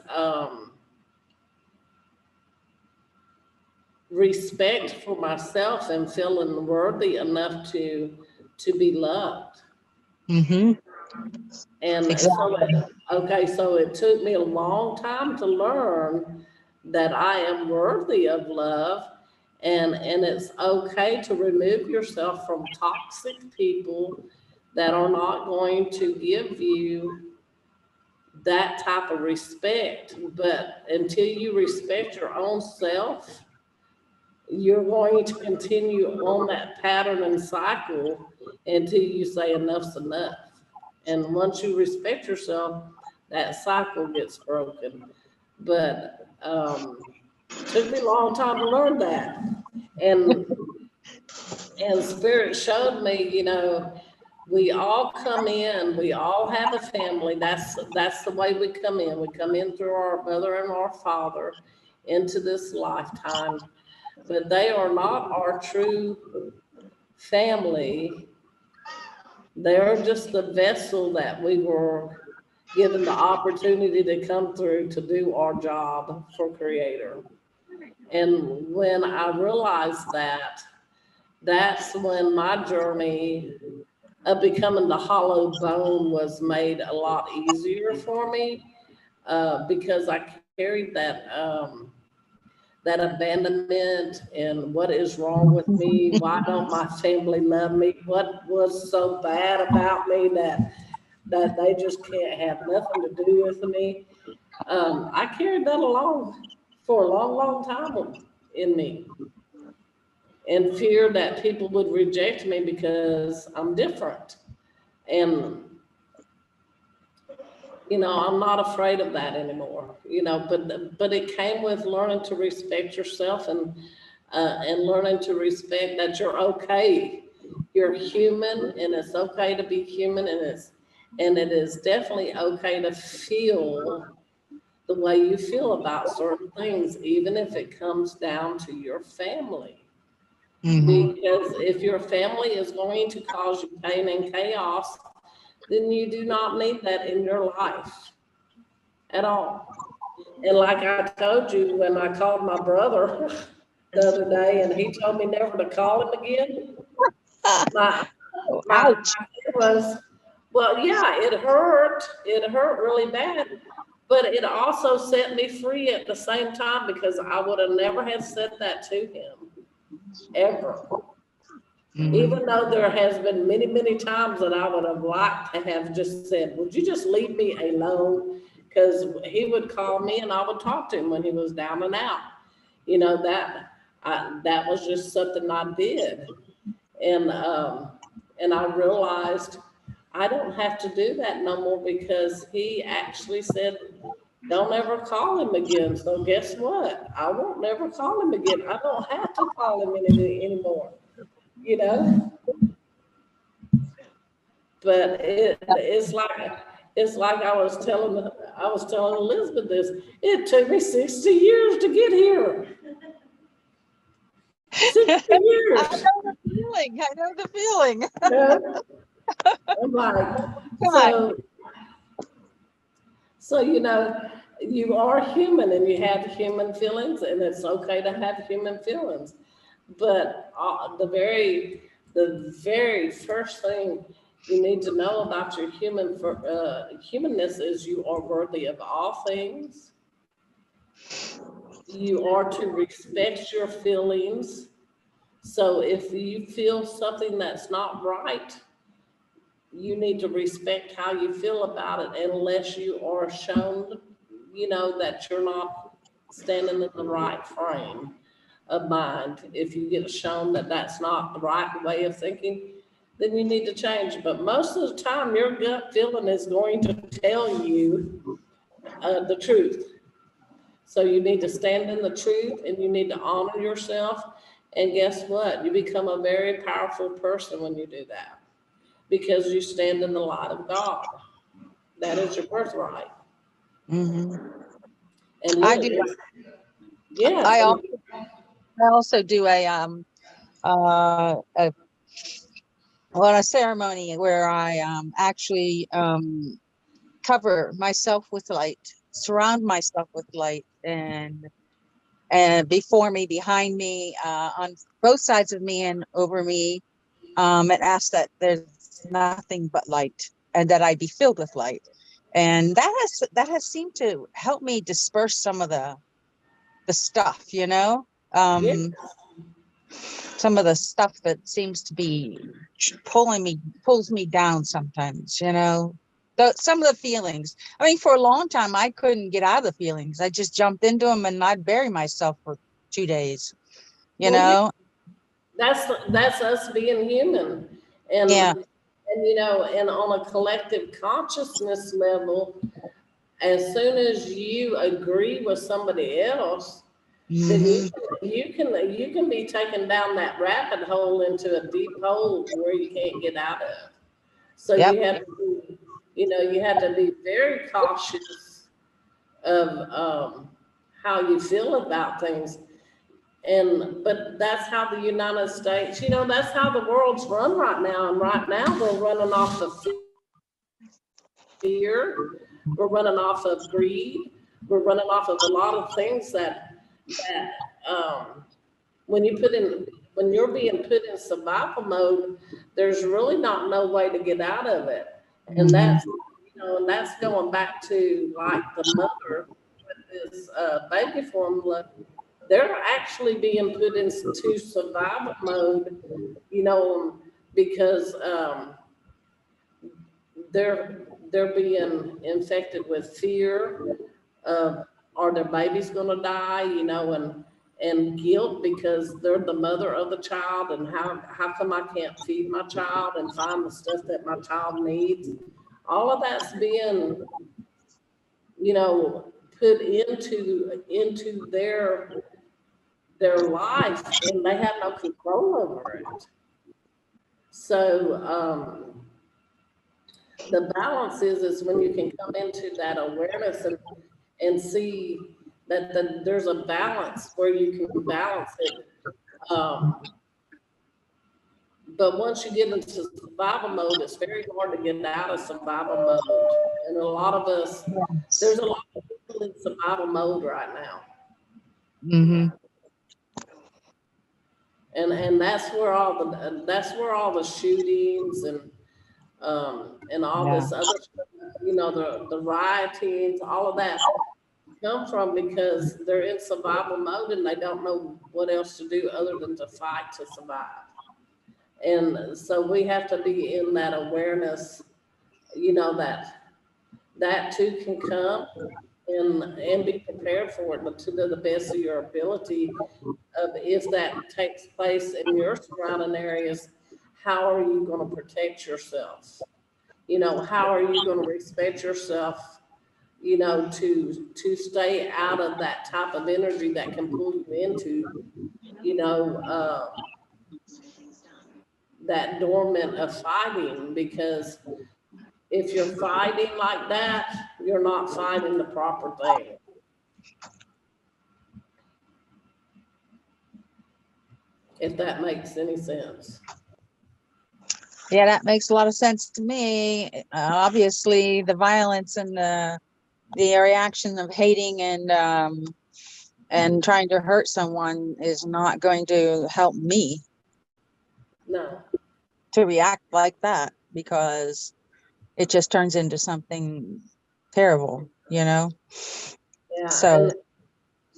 A: respect for myself and feeling worthy enough to be loved.
E: Mm-hmm.
A: And
E: Exactly.
A: so it took me a long time to learn that I am worthy of love, and it's okay to remove yourself from toxic people that are not going to give you that type of respect. But until you respect your own self, you're going to continue on that pattern and cycle until you say enough's enough. And once you respect yourself, that cycle gets broken. But took me a long time to learn that. And Spirit showed me, we all come in, we all have a family. That's the way we come in. We come in through our mother and our father into this lifetime, but they are not our true family. They're just the vessel that we were given the opportunity to come through to do our job for Creator. And when I realized that, that's when my journey of becoming the hollow bone was made a lot easier for me, because I carried that abandonment and what is wrong with me? Why don't my family love me? What was so bad about me that they just can't have nothing to do with me? I carried that along for a long, long time in me, and fear that people would reject me because I'm different. And I'm not afraid of that anymore. But it came with learning to respect yourself, and learning to respect that you're okay. You're human, and it's okay to be human, and it is definitely okay to feel the way you feel about certain things, even if it comes down to your family. Because if your family is going to cause you pain and chaos, then you do not need that in your life at all. And like I told you, when I called my brother the other day and he told me never to call him again, my
E: Ouch.
A: it was, well, yeah, it hurt. It hurt really bad. But it also set me free at the same time, because I would have never have said that to him ever. Even though there has been many, many times that I would have liked to have just said, would you just leave me alone? Because he would call me and I would talk to him when he was down and out. That was just something I did. And I realized I don't have to do that no more, because he actually said, don't ever call him again. So guess what? I won't never call him again. I don't have to call him anymore. But it's like I was telling Elizabeth this. It took me 60 years to get here. 60 years.
E: I know the feeling. I know the feeling.
A: I'm like,
E: God.
A: so you are human and you have human feelings, and it's okay to have human feelings. But the very first thing you need to know about your humanness is you are worthy of all things. You are to respect your feelings. So if you feel something that's not right, you need to respect how you feel about it, unless you are shown, that you're not standing in the right frame of mind. If you get shown that that's not the right way of thinking, then you need to change. But most of the time, your gut feeling is going to tell you the truth. So you need to stand in the truth, and you need to honor yourself. And guess what? You become a very powerful person when you do that, because you stand in the light of God. That is your birthright.
E: Mm-hmm.
A: And
E: I do.
A: Yes.
E: I also do a ceremony where I actually cover myself with light, surround myself with light, and before me, behind me, on both sides of me and over me, and ask that there's nothing but light, and that I be filled with light. And that has seemed to help me disperse some of the stuff,
A: Yes.
E: some of the stuff that seems to be pulls me down sometimes, you know. Some of the feelings. I mean, for a long time, I couldn't get out of the feelings. I just jumped into them and I'd bury myself for 2 days, you
A: Well,
E: know?
A: that's us being human.
E: Yeah.
A: And you know, and on a collective consciousness level, as soon as you agree with somebody else, then
E: Hmm.
A: you can be taken down that rabbit hole into a deep hole where you can't get out of. So
E: Yep.
A: you have to be, you know, you have to be very cautious of how you feel about things. And but that's how the United States, you know, that's how the world's run right now. And right now we're running off of fear, we're running off of greed, we're running off of a lot of things that when you put in when you're being put in survival mode, there's really not no way to get out of it. And
E: Hmm.
A: that's, you know, and that's going back to like the mother with this baby formula. They're actually being put into survival mode, you know, because they're being infected with fear of, are their babies going to die, you know, and guilt because they're the mother of the child, and how come I can't feed my child and find the stuff that my child needs. All of that's being, you know, put into their life, and they have no control over it. So the balance is when you can come into that awareness and see that there's a balance where you can balance it. Um, but once you get into survival mode, it's very hard to get out of survival mode. And a lot of us, there's a lot of people in survival mode right now.
E: Hmm.
A: And that's where all the shootings and all
E: Yeah.
A: this other stuff, you know, the riotings, all of that come from because they're in survival mode and they don't know what else to do other than to fight to survive. And so we have to be in that awareness, you know, that too can come, and be prepared for it, but to the best of your ability of if that takes place in your surrounding areas, how are you going to protect yourself? You know, how are you going to respect yourself, you know, to stay out of that type of energy that can pull you into, you know, that dormant of fighting? Because if you're fighting like that, you're not fighting the proper thing. If that makes any sense.
E: Yeah, that makes a lot of sense to me. Obviously, the violence and the reaction of hating and trying to hurt someone is not going to help me
A: No.
E: to react like that, because it just turns into something terrible, you know?
A: Yeah.
E: So,
A: And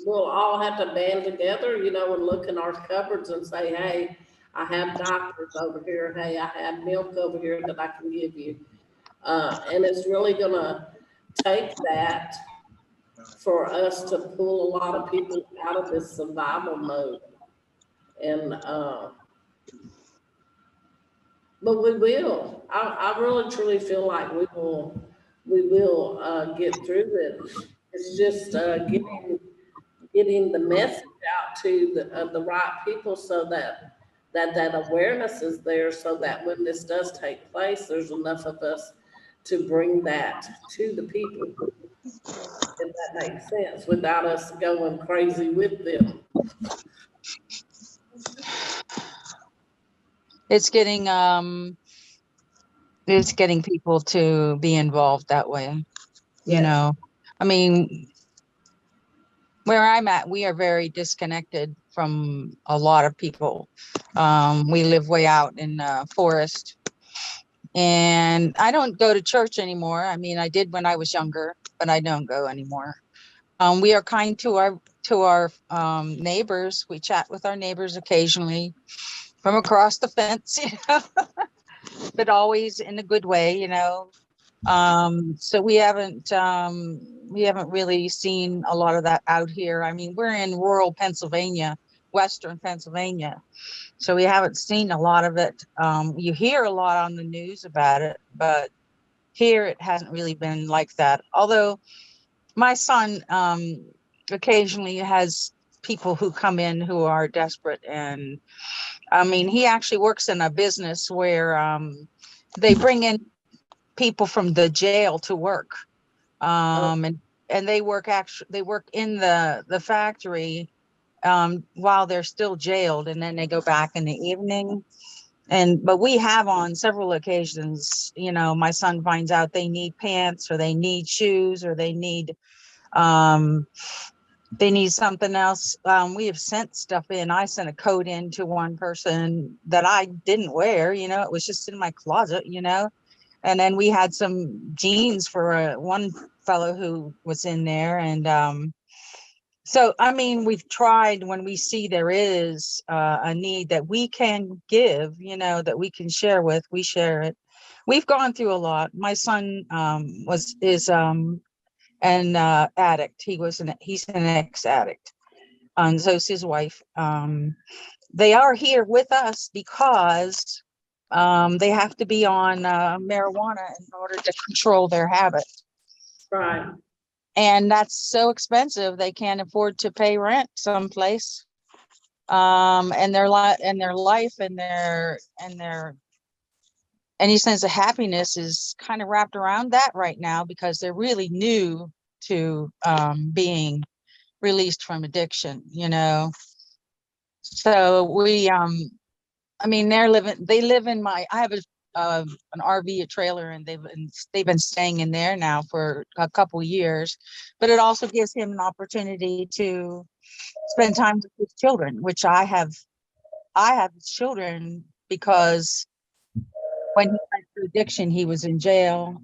A: we'll all have to band together, you know, and look in our cupboards and say, hey, I have diapers over here. Hey, I have milk over here that I can give you. And it's really going to take that for us to pull a lot of people out of this survival mode. And, but we will. I really truly feel like we will get through it. It's just getting the message out to the right people so that awareness is there, so that when this does take place, there's enough of us to bring that to the people, if that makes sense, without us going crazy with them.
E: it's getting people to be involved that way, you
A: Yes.
E: know. I mean, where I'm at, we are very disconnected from a lot of people. We live way out in the forest, and I don't go to church anymore. I mean, I did when I was younger, but I don't go anymore. We are kind to our neighbors. We chat with our neighbors occasionally from across the fence, but always in a good way, So we haven't really seen a lot of that out here. I mean, we're in rural Pennsylvania, Western Pennsylvania, so we haven't seen a lot of it. You hear a lot on the news about it, but here it hasn't really been like that. Although my son occasionally has people who come in who are desperate, and I mean, he actually works in a business where they bring in people from the jail to work, and they work in the factory while they're still jailed, and then they go back in the evening. But we have on several occasions, my son finds out they need pants, or they need shoes, or um they need something else. We have sent stuff in. I sent a coat in to one person that I didn't wear, it was just in my closet, and then we had some jeans for one fellow who was in there. And so, I mean, we've tried, when we see there is a need that we can give, that we can share with, we share it. We've gone through a lot. My son is an addict. He's an ex-addict, and so is his wife. They are here with us because they have to be on marijuana in order to control their habit.
A: Right.
E: And that's so expensive, they can't afford to pay rent someplace. And their life and their any sense of happiness is kind of wrapped around that right now, because they're really new to being released from addiction, So we I mean, they live in I have an RV, a trailer, and they've been staying in there now for a couple years. But it also gives him an opportunity to spend time with his children, which I have children, because when he went through addiction, he was in jail.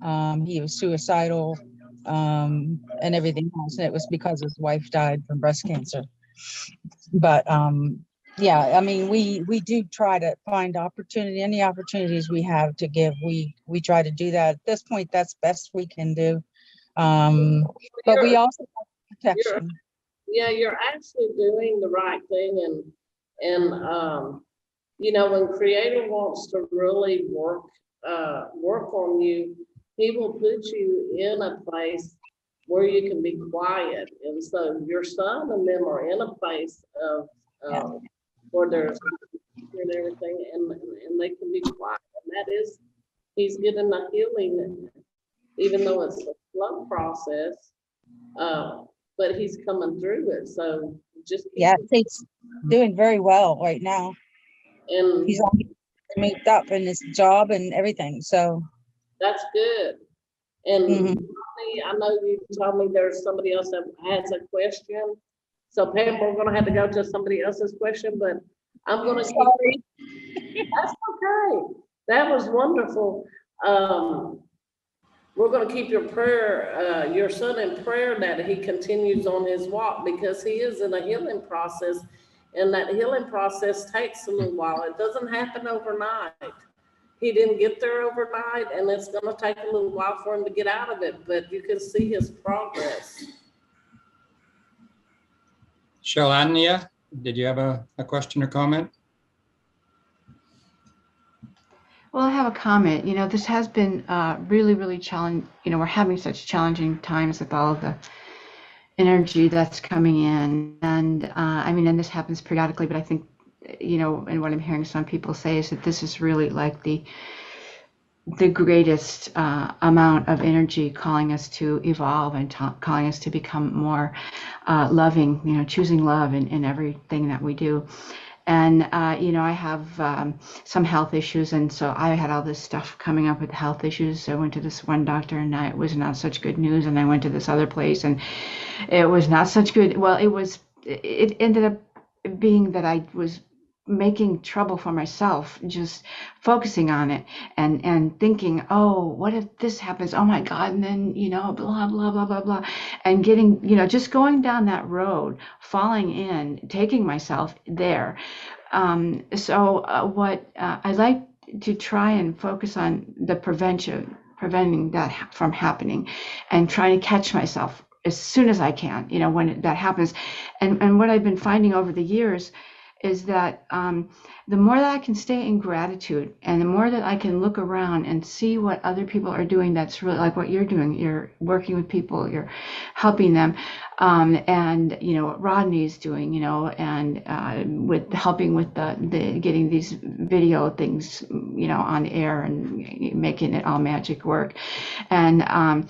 E: He was suicidal, and everything else. And it was because his wife died from breast cancer. But yeah, I mean, we do try to find any opportunities we have to give. We try to do that. At this point, that's best we can do. But we also have protection.
A: You're actually doing the right thing, and when Creator wants to really work on you, he will put you in a place where you can be quiet. And so your son and them are in a place of where there's and everything, and they can be quiet. And that is, he's getting a healing, even though it's a slow process. But he's coming through it. So just
E: he's doing very well right now. And he's moved up in his job and everything. So
A: that's good. And I know you told me there's somebody else that has a question. So Pam, we're gonna have to go to somebody else's question, but I'm gonna
E: sorry.
A: That's okay. That was wonderful. We're going to keep your son in prayer, that he continues on his walk, because he is in a healing process, and that healing process takes a little while. It doesn't happen overnight. He didn't get there overnight, and it's going to take a little while for him to get out of it, but you can see his progress.
B: Shalania, did you have a question or comment?
F: Well, I have a comment. This has been really, really challenging. We're having such challenging times with all of the energy that's coming in. And I mean, and this happens periodically, but I think, and what I'm hearing some people say is that this is really like the greatest amount of energy calling us to evolve and calling us to become more loving, choosing love in everything that we do. And, I have some health issues. And so I had all this stuff coming up with health issues. So I went to this one doctor, and it was not such good news. And I went to this other place, and it was not such good. Well, it ended up being that I was making trouble for myself, just focusing on it and thinking, oh, what if this happens? Oh my God. And then, blah, blah, blah, blah, blah. And getting, just going down that road, falling in, taking myself there. What I like to try and focus on the preventing that from happening, and trying to catch myself as soon as I can, when that happens. And what I've been finding over the years is that the more that I can stay in gratitude, and the more that I can look around and see what other people are doing, that's really like what you're doing. You're working with people, you're helping them, and what Rodney's doing, and with helping with the getting these video things, on air and making it all magic work, and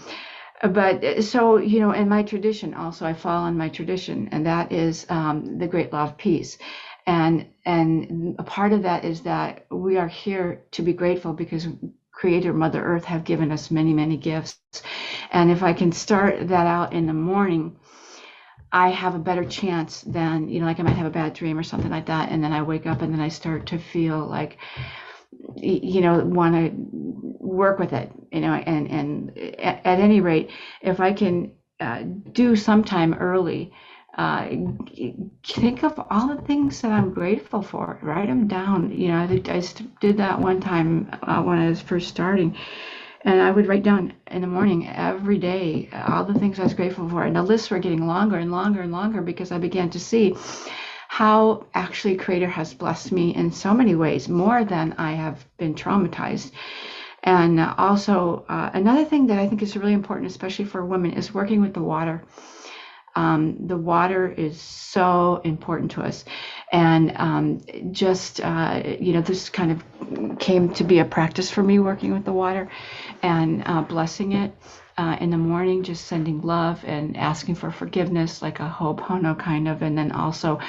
F: but so, in my tradition also, I fall in my tradition, and that is the great law of peace. And a part of that is that we are here to be grateful because Creator Mother Earth have given us many, many gifts. And if I can start that out in the morning, I have a better chance than, like I might have a bad dream or something like that. And then I wake up and then I start to feel like, want to work with it, and at any rate, if I can do sometime early, think of all the things that I'm grateful for, write them down. I did that one time when I was first starting, and I would write down in the morning every day all the things I was grateful for, and the lists were getting longer and longer and longer because I began to see how actually Creator has blessed me in so many ways, more than I have been traumatized. And also another thing that I think is really important, especially for women, is working with the water. The water is so important to us. And this kind of came to be a practice for me, working with the water and blessing it in the morning, just sending love and asking for forgiveness, like a ho'oponopono kind of, and then also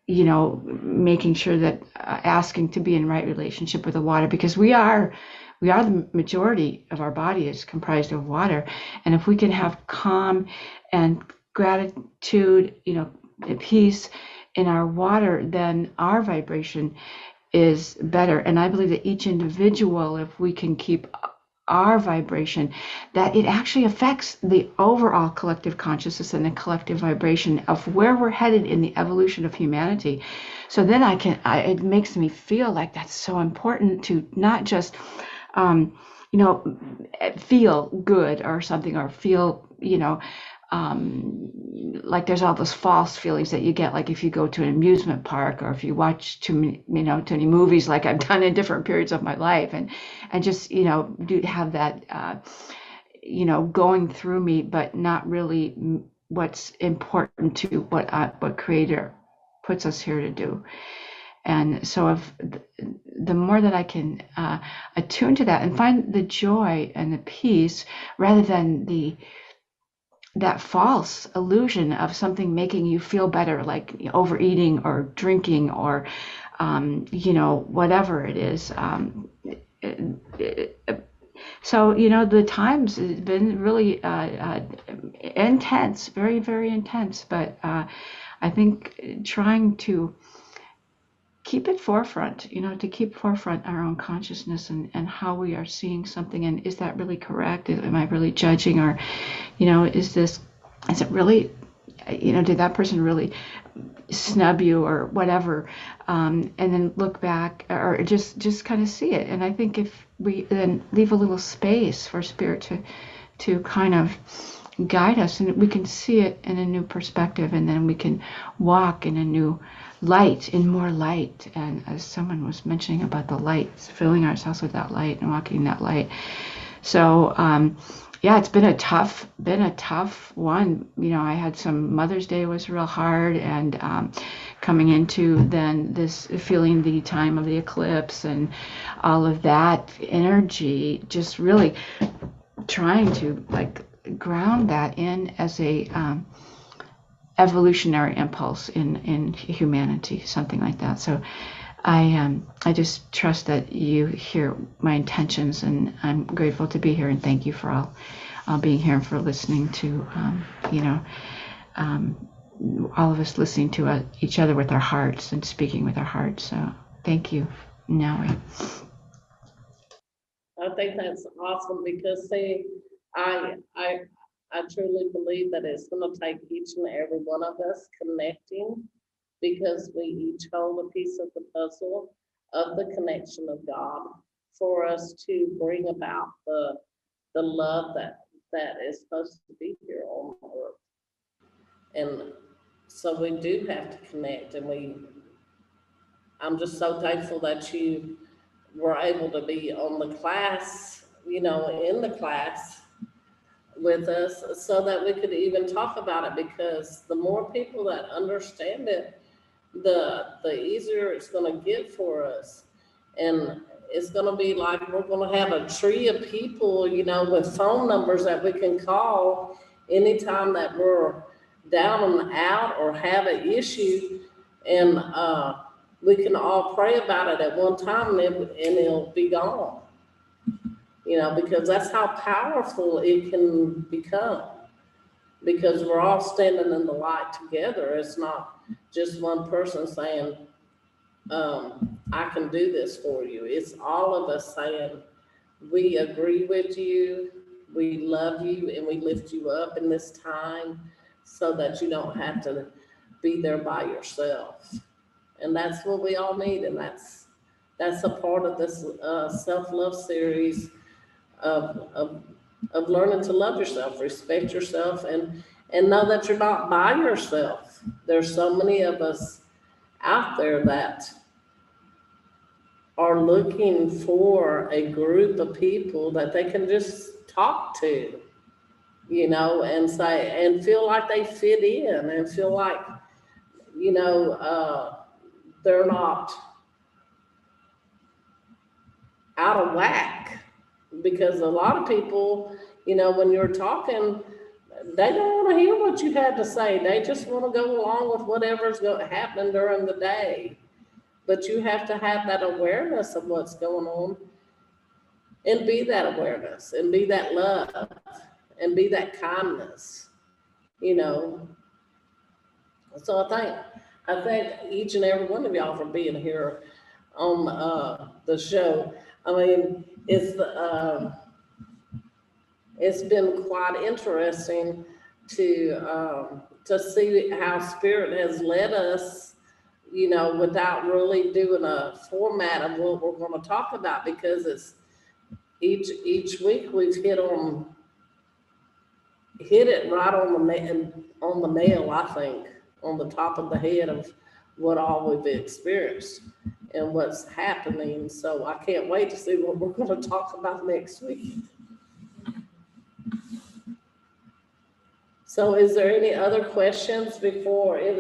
F: making sure that asking to be in right relationship with the water, because we are the majority of our body is comprised of water. And if we can have calm and gratitude, peace in our water, then our vibration is better. And I believe that each individual, if we can keep our vibration, that it actually affects the overall collective consciousness and the collective vibration of where we're headed in the evolution of humanity. So then it makes me feel like that's so important to not just feel good or something, or feel like there's all those false feelings that you get, like if you go to an amusement park, or if you watch too many movies, like I've done in different periods of my life, and just do have that going through me, but not really what's important to what Creator puts us here to do. And so if the more that I can attune to that and find the joy and the peace, rather than that false illusion of something making you feel better, like overeating or drinking or whatever it is. So the times has been really intense, very, very intense. But I think trying to keep it forefront, to keep forefront our own consciousness and how we are seeing something, and is that really correct? Am I really judging, or is it really, did that person really snub you or whatever, and then look back, or just kind of see it. And I think if we then leave a little space for Spirit to kind of guide us, and we can see it in a new perspective, and then we can walk in a new light, in more light. And as someone was mentioning about the light, filling ourselves with that light and walking in that light. So it's been a tough one. I had some, Mother's Day was real hard, and coming into then this, feeling the time of the eclipse and all of that energy, just really trying to ground that in as a evolutionary impulse in humanity, something like that. So I just trust that you hear my intentions, and I'm grateful to be here, and thank you for all being here and for listening to all of us listening to each other with our hearts and speaking with our hearts. So thank you, Noe.
A: I think that's awesome because see, I I I truly believe that it's gonna take each and every one of us connecting because we each hold a piece of the puzzle of the connection of God for us to bring about the love that is supposed to be here on earth. And so we do have to connect and I'm just so thankful that you were able to be on the class, in the class with us so that we could even talk about it because the more people that understand it, the easier it's going to get for us. And it's going to be like we're going to have a tree of people, with phone numbers that we can call anytime that we're down and out or have an issue. And we can all pray about it at one time and it'll be gone. Because that's how powerful it can become. Because we're all standing in the light together. It's not just one person saying, I can do this for you. It's all of us saying, we agree with you, we love you, and we lift you up in this time so that you don't have to be there by yourself. And that's what we all need. And that's a part of this self-love series of learning to love yourself, respect yourself, and know that you're not by yourself. There's so many of us out there that are looking for a group of people that they can just talk to, and say, and feel like they fit in and feel like, they're not out of whack. Because a lot of people, when you're talking, they don't want to hear what you have to say. They just want to go along with whatever's happening during the day. But you have to have that awareness of what's going on and be that awareness and be that love and be that kindness, So I thank each and every one of y'all for being here on the show. I mean, it's been quite interesting to see how Spirit has led us, without really doing a format of what we're going to talk about, because it's each week we've hit it right on the nail, I think, on the top of the head of what all we've experienced and what's happening. So I can't wait to see what we're going to talk about next week. So is there any other questions before it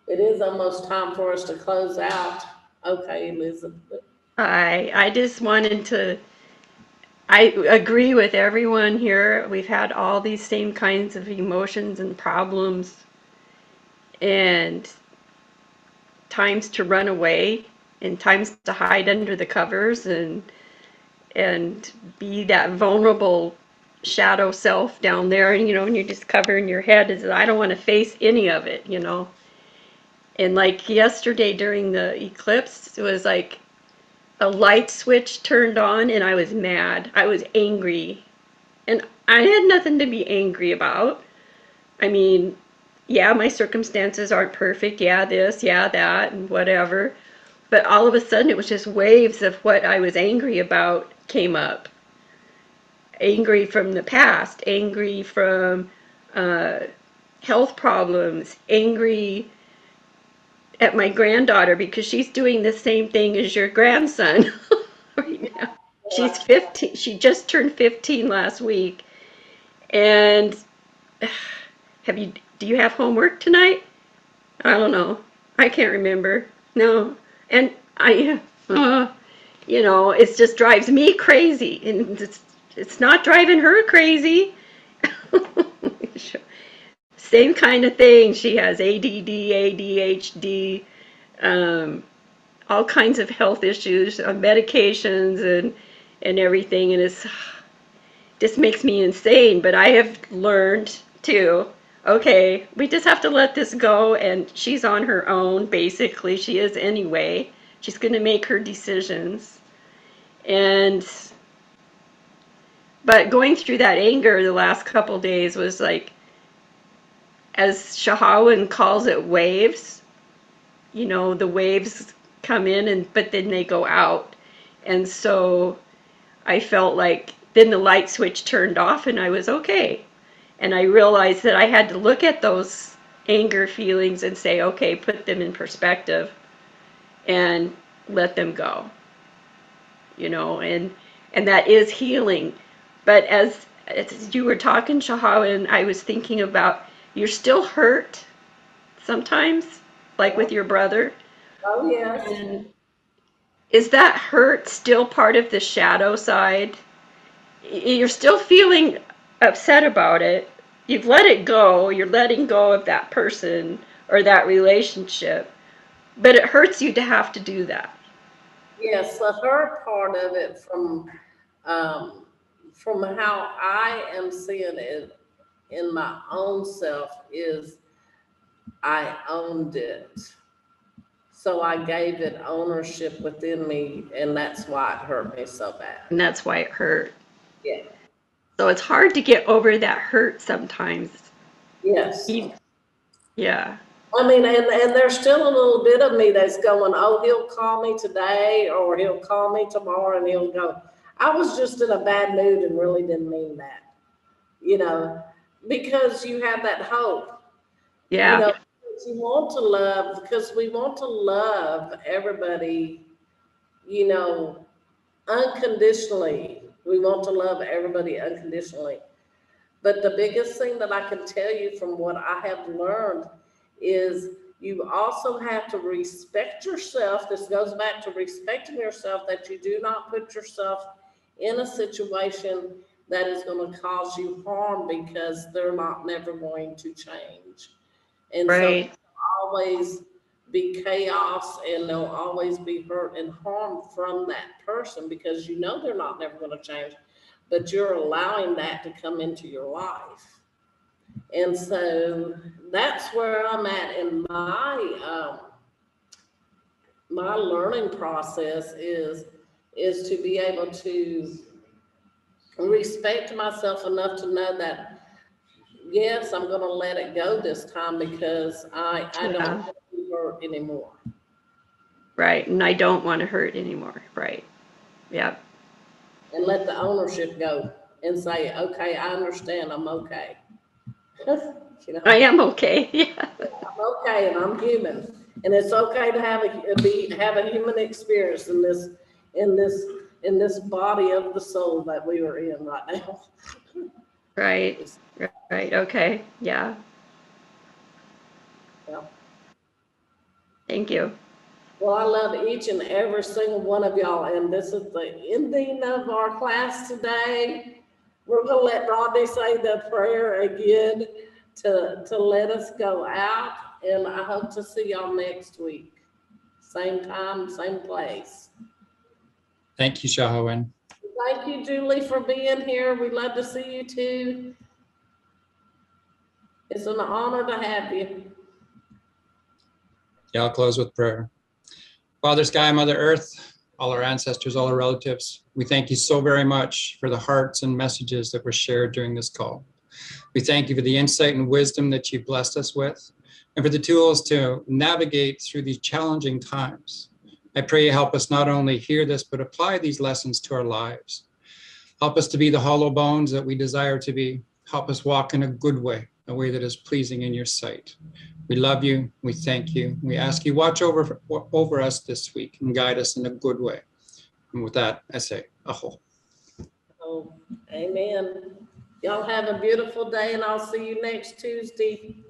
A: is almost time for us to close out? Okay, Elizabeth.
G: I just wanted to, I agree with everyone here. We've had all these same kinds of emotions and problems and times to run away and times to hide under the covers and be that vulnerable shadow self down there, and and you're just covering your head is I don't want to face any of it, And like yesterday during the eclipse, it was like a light switch turned on and I was mad. I was angry. And I had nothing to be angry about. I mean, yeah, my circumstances aren't perfect. Yeah, this, yeah, that, and whatever. But all of a sudden, it was just waves of what I was angry about came up. Angry from the past, angry from health problems, angry at my granddaughter because she's doing the same thing as your grandson right now. She's 15. She just turned 15 last week. And do you have homework tonight? I don't know. I can't remember. No. And it just drives me crazy. And it's not driving her crazy. Same kind of thing. She has ADD, ADHD, all kinds of health issues, medications and everything. And this makes me insane. But I have learned too, okay, we just have to let this go, and she's on her own, basically. She is anyway. She's going to make her decisions. And, but going through that anger the last couple days was like, as ShaHaWin calls it, waves. You know, the waves come in, and but then they go out. And so I felt like then the light switch turned off and I was okay. And I realized that I had to look at those anger feelings and say, okay, put them in perspective and let them go. You know, and that is healing. But as you were talking, ShaHaWin, I was thinking about you're still hurt sometimes, like with your brother.
A: Oh, yes.
G: And is that hurt still part of the shadow side? You're still feeling upset about it. You've let it go. You're letting go of that person or that relationship, but it hurts you to have to do that.
A: Yes, the hurt part of it um, from how I am seeing it in my own self is I owned it. So I gave it ownership within me, and that's why it hurt me so bad.
G: And that's why it hurt.
A: Yeah.
G: So it's hard to get over that hurt sometimes.
A: Yes.
G: Yeah.
A: I mean, and there's still a little bit of me that's going, oh, he'll call me today or he'll call me tomorrow, and he'll go, I was just in a bad mood and really didn't mean that, you know, because you have that hope,
G: Yeah.
A: you know, you want to love, because we want to love everybody, you know, unconditionally. We want to love everybody unconditionally. But the biggest thing that I can tell you from what I have learned is you also have to respect yourself. This goes back to respecting yourself, that you do not put yourself in a situation that is going to cause you harm, because they're not never going to change. And so
G: Right.
A: always be chaos, and there'll always be hurt and harm from that person, because you know they're not never going to change, but you're allowing that to come into your life. And so that's where I'm at in my learning process is to be able to respect myself enough to know that yes, I'm going to let it go this time, because I don't
G: Yeah.
A: want to be hurt anymore.
G: Right. And I don't want to hurt anymore. Right. Yeah.
A: And let the ownership go and say, okay, I understand, I'm okay. You know,
G: I am okay. Yeah.
A: I'm okay, and I'm human, and it's okay to have a human experience in this in this body of the soul that we are in right now.
G: Right. Right. Okay. Yeah.
A: Yeah.
G: Thank you.
A: Well, I love each and every single one of y'all, and this is the ending of our class today. We're gonna let Rodney say the prayer again to let us go out, and I hope to see y'all next week. Same time, same place.
B: Thank you, ShaHaWin.
A: Thank you, Julie, for being here. We'd love to see you too. It's an honor to have you.
B: Yeah, I'll close with prayer. Father Sky, Mother Earth, all our ancestors, all our relatives, we thank you so very much for the hearts and messages that were shared during this call. We thank you for the insight and wisdom that you've blessed us with, and for the tools to navigate through these challenging times. I pray you help us not only hear this, but apply these lessons to our lives. Help us to be the hollow bones that we desire to be. Help us walk in a good way, a way that is pleasing in your sight. We love you. We thank you. We ask you watch over us this week and guide us in a good way. And with that, I say, aho.
A: Oh, amen. Y'all have a beautiful day, and I'll see you next Tuesday.